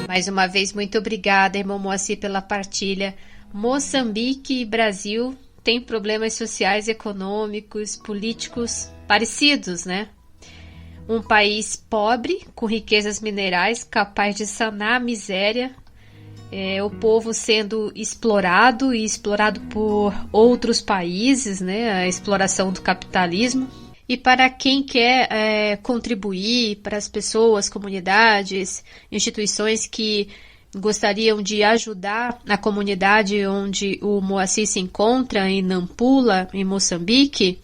Mais uma vez, muito obrigada, irmão Moacir, pela partilha. Moçambique e Brasil têm problemas sociais, econômicos, políticos parecidos, né? Um país pobre, com riquezas minerais, capaz de sanar a miséria, o povo sendo explorado e explorado por outros países, né? A exploração do capitalismo. E para quem quer contribuir, para as pessoas, comunidades, instituições que gostariam de ajudar a comunidade onde o Moacir se encontra, em Nampula, em Moçambique,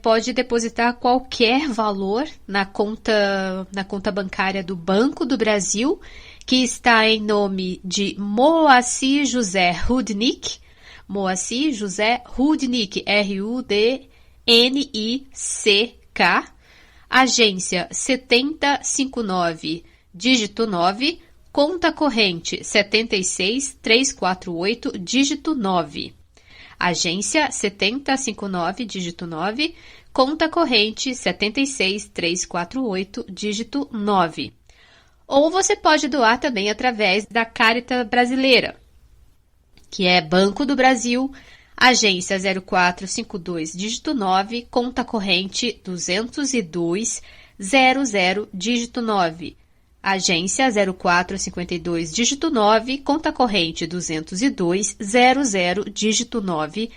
pode depositar qualquer valor na conta bancária do Banco do Brasil, que está em nome de Moacir José Rudnick, Moacir José Rudnick, RUDNICK, agência 7059, dígito 9, conta corrente 76348, dígito 9. Agência 7059, dígito 9, conta corrente 76348, dígito 9. Ou você pode doar também através da Caritas Brasileira, que é Banco do Brasil, agência 0452, dígito 9, conta corrente 20200, dígito 9. Agência 0452, dígito 9, conta corrente 20200, dígito 9.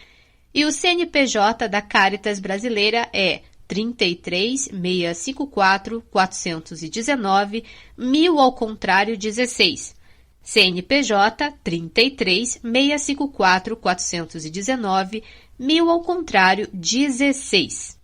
E o CNPJ da Caritas Brasileira é 33 654 419, 1000 ao contrário 16. CNPJ 33 654 419, 1000 ao contrário 16.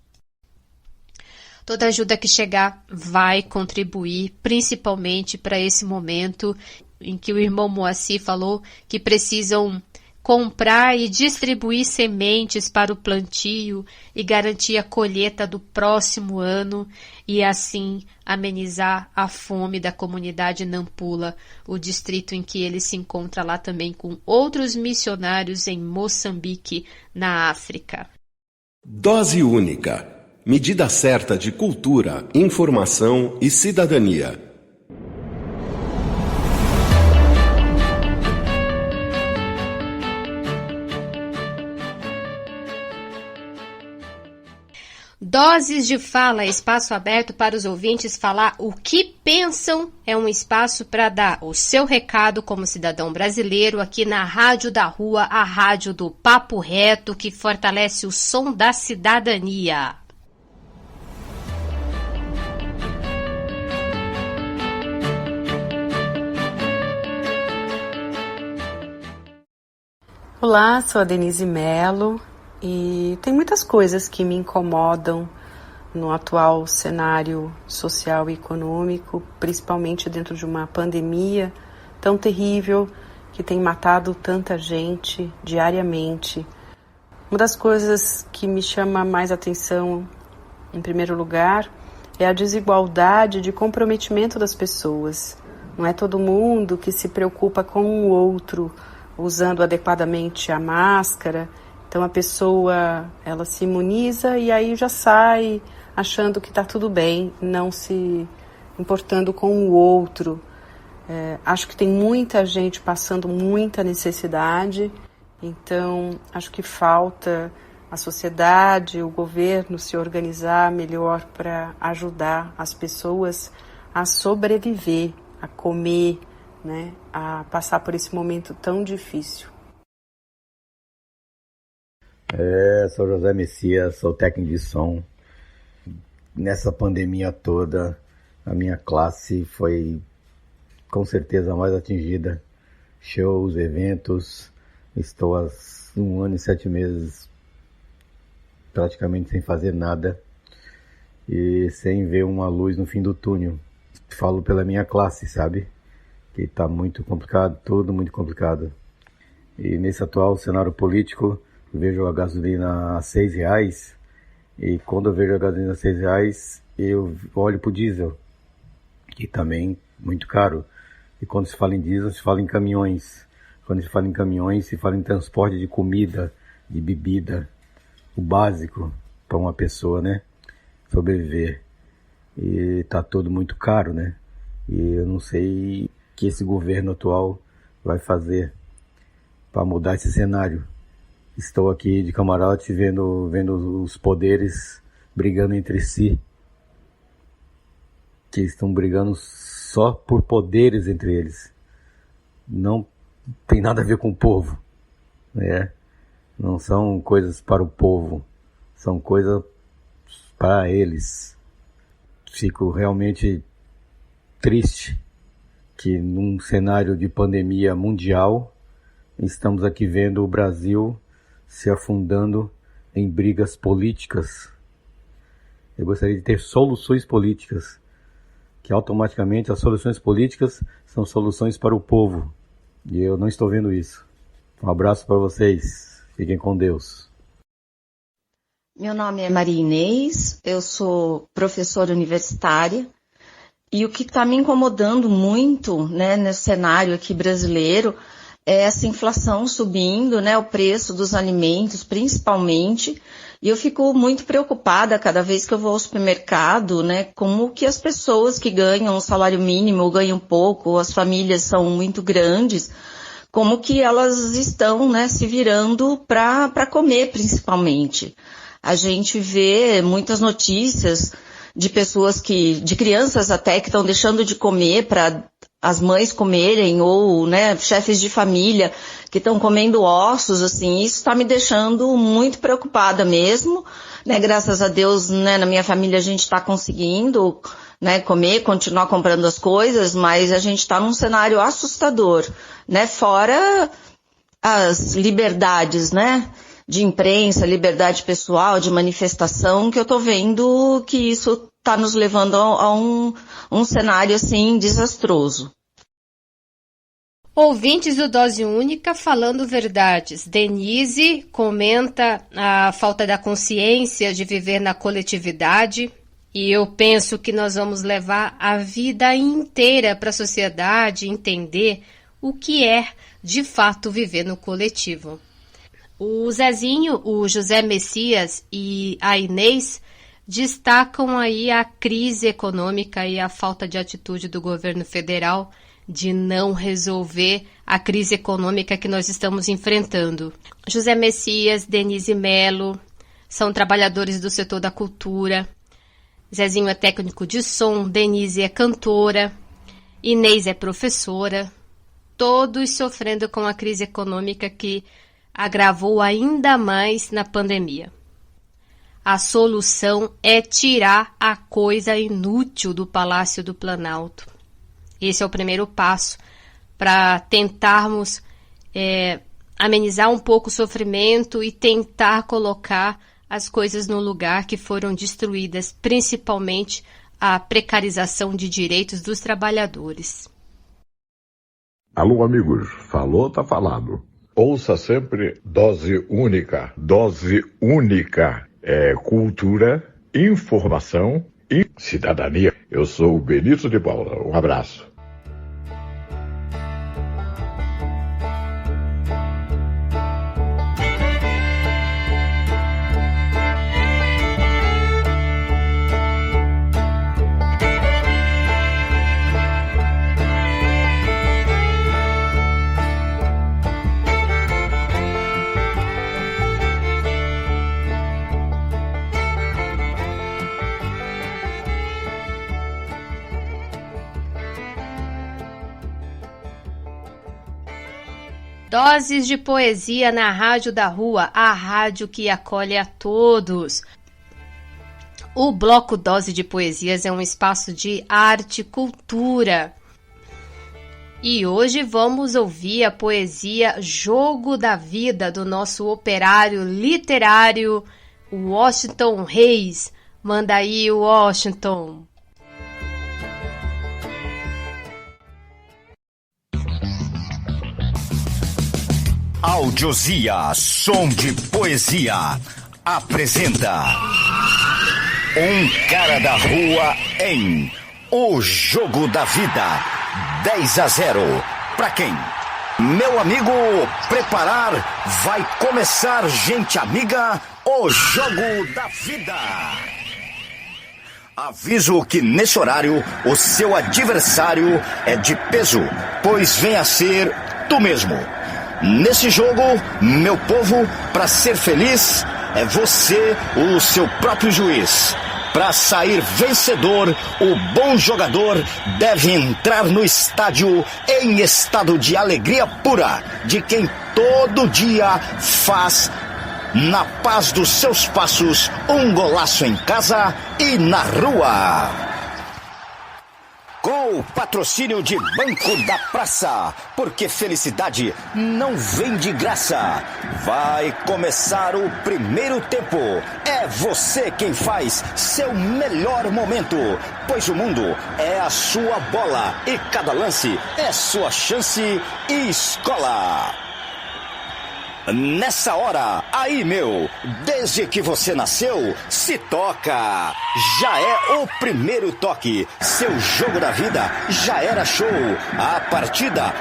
Toda ajuda que chegar vai contribuir, principalmente para esse momento em que o irmão Moacir falou que precisam comprar e distribuir sementes para o plantio e garantir a colheita do próximo ano e assim amenizar a fome da comunidade Nampula, o distrito em que ele se encontra lá também com outros missionários em Moçambique, na África. Dose única. Medida certa de cultura, informação e cidadania. Doses de Fala, espaço aberto para os ouvintes falar o que pensam, é um espaço para dar o seu recado como cidadão brasileiro aqui na Rádio da Rua, a rádio do Papo Reto, que fortalece o som da cidadania. Olá, sou a Denise Mello. E tem muitas coisas que me incomodam no atual cenário social e econômico, principalmente dentro de uma pandemia tão terrível que tem matado tanta gente diariamente. Uma das coisas que me chama mais atenção, em primeiro lugar, é a desigualdade de comprometimento das pessoas. Não é todo mundo que se preocupa com o outro, usando adequadamente a máscara. Então a pessoa, ela se imuniza e aí já sai achando que está tudo bem, não se importando com o outro. Acho que tem muita gente passando muita necessidade, então acho que falta a sociedade, o governo se organizar melhor para ajudar as pessoas a sobreviver, a comer, né, a passar por esse momento tão difícil. Sou José Messias, sou técnico de som. Nessa pandemia toda, a minha classe foi com certeza a mais atingida. Shows, eventos, estou há 1 ano e 7 meses praticamente sem fazer nada e sem ver uma luz no fim do túnel. Falo pela minha classe, sabe? Que está muito complicado, tudo muito complicado. E nesse atual cenário político, vejo a gasolina a R$6 e quando eu vejo a gasolina a R$6, eu olho para o diesel, que também muito caro. E quando se fala em diesel, se fala em caminhões. Quando se fala em caminhões, se fala em transporte de comida, de bebida, o básico para uma pessoa, né, sobreviver. E tá tudo muito caro, né? E eu não sei o que esse governo atual vai fazer para mudar esse cenário. Estou aqui de camarote vendo os poderes brigando entre si. Que estão brigando só por poderes entre eles. Não tem nada a ver com o povo. Né? Não são coisas para o povo. São coisas para eles. Fico realmente triste que num cenário de pandemia mundial estamos aqui vendo o Brasil se afundando em brigas políticas. Eu gostaria de ter soluções políticas, que automaticamente as soluções políticas são soluções para o povo. E eu não estou vendo isso. Um abraço para vocês. Fiquem com Deus. Meu nome é Maria Inês, eu sou professora universitária. E o que está me incomodando muito, né, nesse cenário aqui brasileiro é essa inflação subindo, né, o preço dos alimentos principalmente, e eu fico muito preocupada cada vez que eu vou ao supermercado, né, como que as pessoas que ganham um salário mínimo ou ganham pouco, ou as famílias são muito grandes, como que elas estão, né, se virando para comer principalmente. A gente vê muitas notícias de pessoas de crianças até que estão deixando de comer para as mães comerem, ou, né, chefes de família que estão comendo ossos, assim, isso está me deixando muito preocupada mesmo, né, graças a Deus, né, na minha família a gente está conseguindo, né, comer, continuar comprando as coisas, mas a gente está num cenário assustador, né, fora as liberdades, né, de imprensa, liberdade pessoal, de manifestação, que eu tô vendo que isso está nos levando a um cenário, assim, desastroso. Ouvintes do Dose Única falando verdades. Denise comenta a falta da consciência de viver na coletividade, e eu penso que nós vamos levar a vida inteira para a sociedade entender o que é, de fato, viver no coletivo. O Zezinho, o José Messias e a Inês destacam aí a crise econômica e a falta de atitude do governo federal de não resolver a crise econômica que nós estamos enfrentando. José Messias, Denise Mello são trabalhadores do setor da cultura. Zezinho é técnico de som, Denise é cantora, Inês é professora, todos sofrendo com a crise econômica que agravou ainda mais na pandemia. A solução é tirar a coisa inútil do Palácio do Planalto. Esse é o primeiro passo para tentarmos amenizar um pouco o sofrimento e tentar colocar as coisas no lugar que foram destruídas, principalmente a precarização de direitos dos trabalhadores. Alô, amigos, falou, tá falado. Ouça sempre Dose Única. Dose Única é cultura, informação e cidadania. Eu sou o Benito de Paula. Um abraço. Doses de poesia na Rádio da Rua, a rádio que acolhe a todos. O Bloco Dose de Poesias é um espaço de arte e cultura. E hoje vamos ouvir a poesia Jogo da Vida, do nosso operário literário, Washington Reis. Manda aí, Washington. Audiosia, som de poesia, apresenta Um Cara da Rua em O Jogo da Vida, 10-0. Pra quem? Meu amigo, preparar, vai começar, gente amiga, O Jogo da Vida. Aviso que nesse horário o seu adversário é de peso, pois vem a ser tu mesmo. Nesse jogo, meu povo, para ser feliz, é você o seu próprio juiz. Para sair vencedor, o bom jogador deve entrar no estádio em estado de alegria pura, de quem todo dia faz, na paz dos seus passos, um golaço em casa e na rua. Com o patrocínio de Banco da Praça, porque felicidade não vem de graça. Vai começar o primeiro tempo. É você quem faz seu melhor momento, pois o mundo é a sua bola e cada lance é sua chance e escola. Nessa hora, aí meu, desde que você nasceu, se toca. Já é o primeiro toque, seu jogo da vida já era show. A partida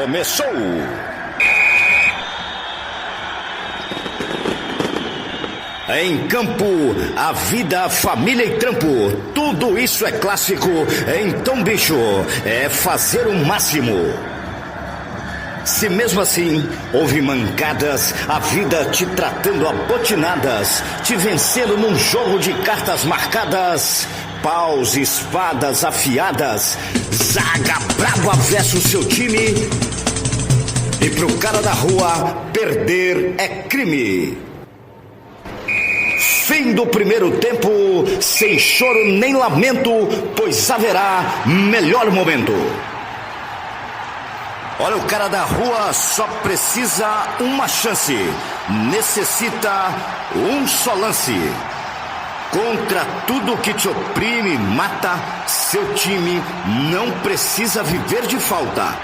começou. Em campo, a vida, a família e trampo, tudo isso é clássico, então bicho, é fazer o máximo. Se mesmo assim houve mancadas, a vida te tratando a botinadas, te vencendo num jogo de cartas marcadas, paus, espadas afiadas, zaga brava versus seu time. E pro cara da rua, perder é crime. Fim do primeiro tempo, sem choro nem lamento, pois haverá melhor momento. Olha, o cara da rua só precisa uma chance, necessita um só lance. Contra tudo que te oprime, mata, seu time não precisa viver de falta.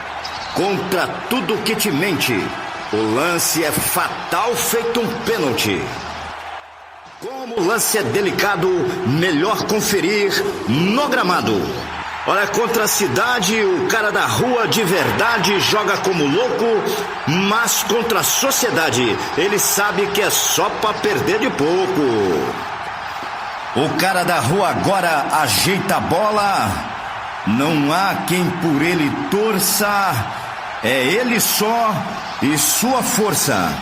Contra tudo que te mente, o lance é fatal, feito um pênalti. Como o lance é delicado, melhor conferir no gramado. Olha, contra a cidade, o cara da rua de verdade joga como louco, mas contra a sociedade, ele sabe que é só pra perder de pouco. O cara da rua agora ajeita a bola, não há quem por ele torça, é ele só e sua força.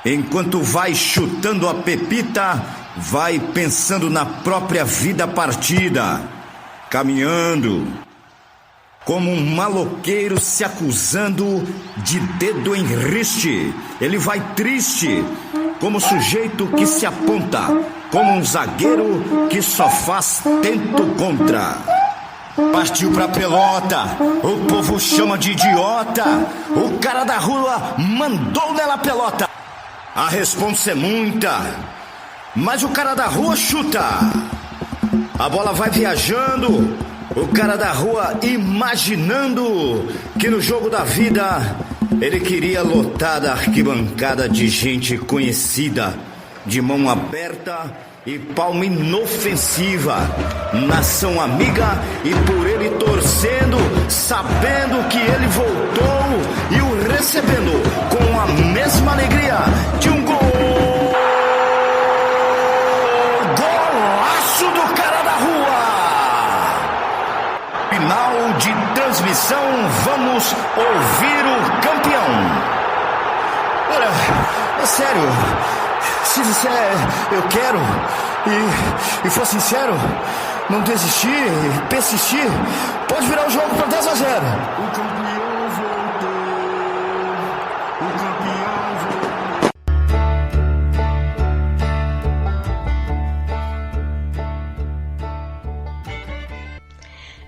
Enquanto vai chutando a pepita, vai pensando na própria vida partida, caminhando como um maloqueiro se acusando de dedo em riste. Ele vai triste, como sujeito que se aponta, como um zagueiro que só faz tento contra. Partiu pra pelota, o povo chama de idiota, o cara da rua mandou nela a pelota. A responsa é muita, mas o cara da rua chuta. A bola vai viajando, o cara da rua imaginando que no jogo da vida ele queria lotar a arquibancada de gente conhecida, de mão aberta e palma inofensiva, nação amiga e por ele torcendo, sabendo que ele voltou e o recebendo com a mesma alegria de um gol. Golaço do cara da rua! Final de transmissão, vamos ouvir o campeão. Olha, é sério, se disser eu quero e for sincero, não desistir, persistir, pode virar o jogo para 10-0. O campeão voltou, o campeão voltou.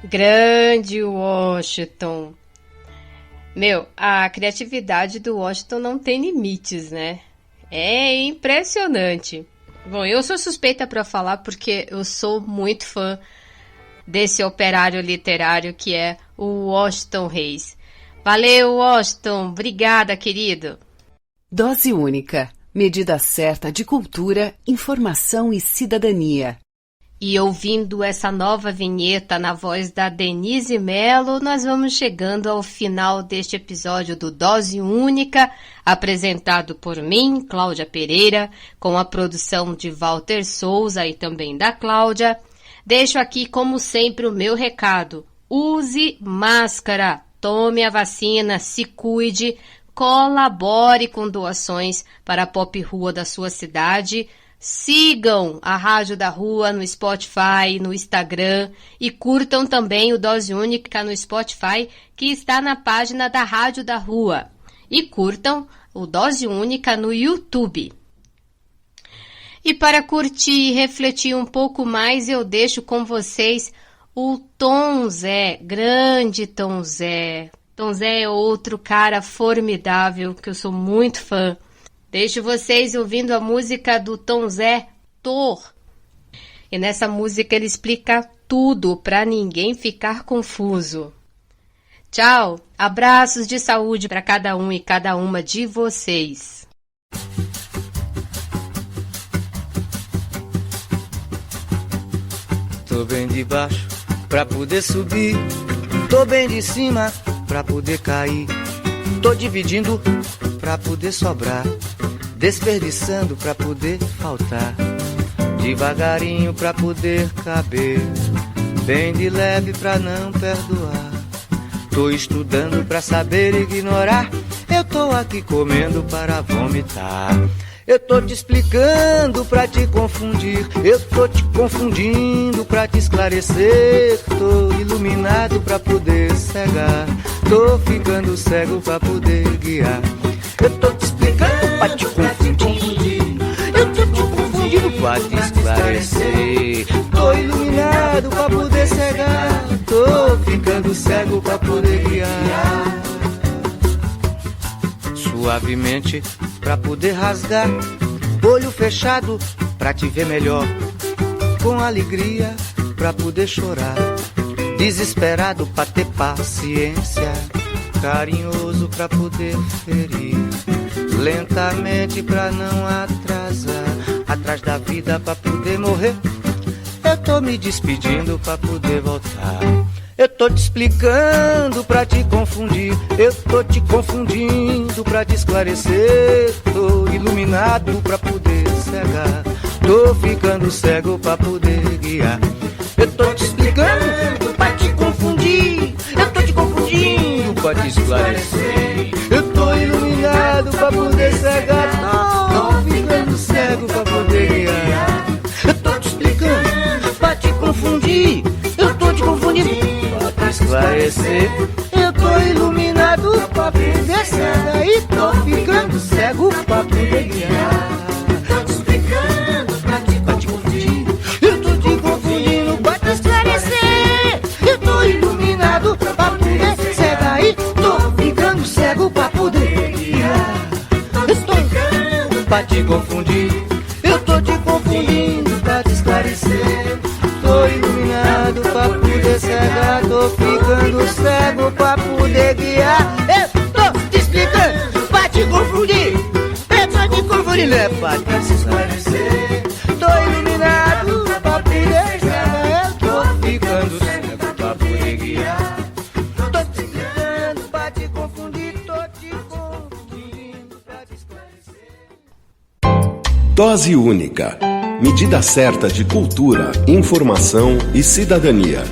Grande Washington. Meu, a criatividade do Washington não tem limites, né? É impressionante. Bom, eu sou suspeita para falar porque eu sou muito fã desse operário literário que é o Washington Reis. Valeu, Washington. Obrigada, querido. Dose única. Medida certa de cultura, informação e cidadania. E ouvindo essa nova vinheta na voz da Denise Mello, nós vamos chegando ao final deste episódio do Dose Única, apresentado por mim, Cláudia Pereira, com a produção de Walter Souza e também da Cláudia. Deixo aqui, como sempre, o meu recado. Use máscara, tome a vacina, se cuide, colabore com doações para a Pop Rua da sua cidade. Sigam a Rádio da Rua no Spotify, no Instagram e curtam também o Dose Única no Spotify, que está na página da Rádio da Rua. E curtam o Dose Única no YouTube. E para curtir e refletir um pouco mais, eu deixo com vocês o Tom Zé, grande Tom Zé. Tom Zé é outro cara formidável, que eu sou muito fã. Deixo vocês ouvindo a música do Tom Zé, Tor. E nessa música ele explica tudo para ninguém ficar confuso. Tchau, abraços de saúde para cada um e cada uma de vocês. Tô bem de baixo pra poder subir, tô bem de cima pra poder cair, tô dividindo pra poder sobrar, desperdiçando pra poder faltar, devagarinho pra poder caber, bem de leve pra não perdoar. Tô estudando pra saber ignorar, eu tô aqui comendo para vomitar. Eu tô te explicando pra te confundir, eu tô te confundindo pra te esclarecer. Tô iluminado pra poder cegar, tô ficando cego pra poder guiar. Eu tô te explicando pra te confundir, eu tô te confundindo pra te esclarecer. Tô iluminado pra poder cegar, tô ficando cego pra poder guiar. Suavemente pra poder rasgar, olho fechado pra te ver melhor, com alegria pra poder chorar, desesperado pra ter paciência, carinhoso pra poder ferir, lentamente pra não atrasar, atrás da vida pra poder morrer. Eu tô me despedindo pra poder voltar. Eu tô te explicando pra te confundir, eu tô te confundindo pra te esclarecer. Tô iluminado pra poder cegar, tô ficando cego pra poder guiar. Eu tô te explicando pra te confundir, eu tô te confundindo pra te esclarecer. Eu tô iluminado pra poder cegar, tô ficando cego pra poder guiar. Eu tô te explicando pra te confundir, eu tô te confundindo pra esclarecer. Eu tô iluminado pra poder cegar e tô ficando cego pra poder guiar. Tô te explicando pra te confundir, eu tô te confundindo pra te esclarecer. Eu tô iluminado pra poder cegar e tô ficando cego pra poder guiar. Eu tô explicando pra te confundir, eu tô te confundindo pra te esclarecer. Tô iluminado pra poder cegar, tô ficando cego pra poder guiar. Eu tô te explicando pra te confundir, eu tô te confundindo é pra te esclarecer. Tô iluminado pra poder cegar, eu tô ficando cego pra poder guiar. Tô te explicando pra te confundir, tô te confundindo pra te esclarecer. Dose única. Medida certa de cultura, informação e cidadania.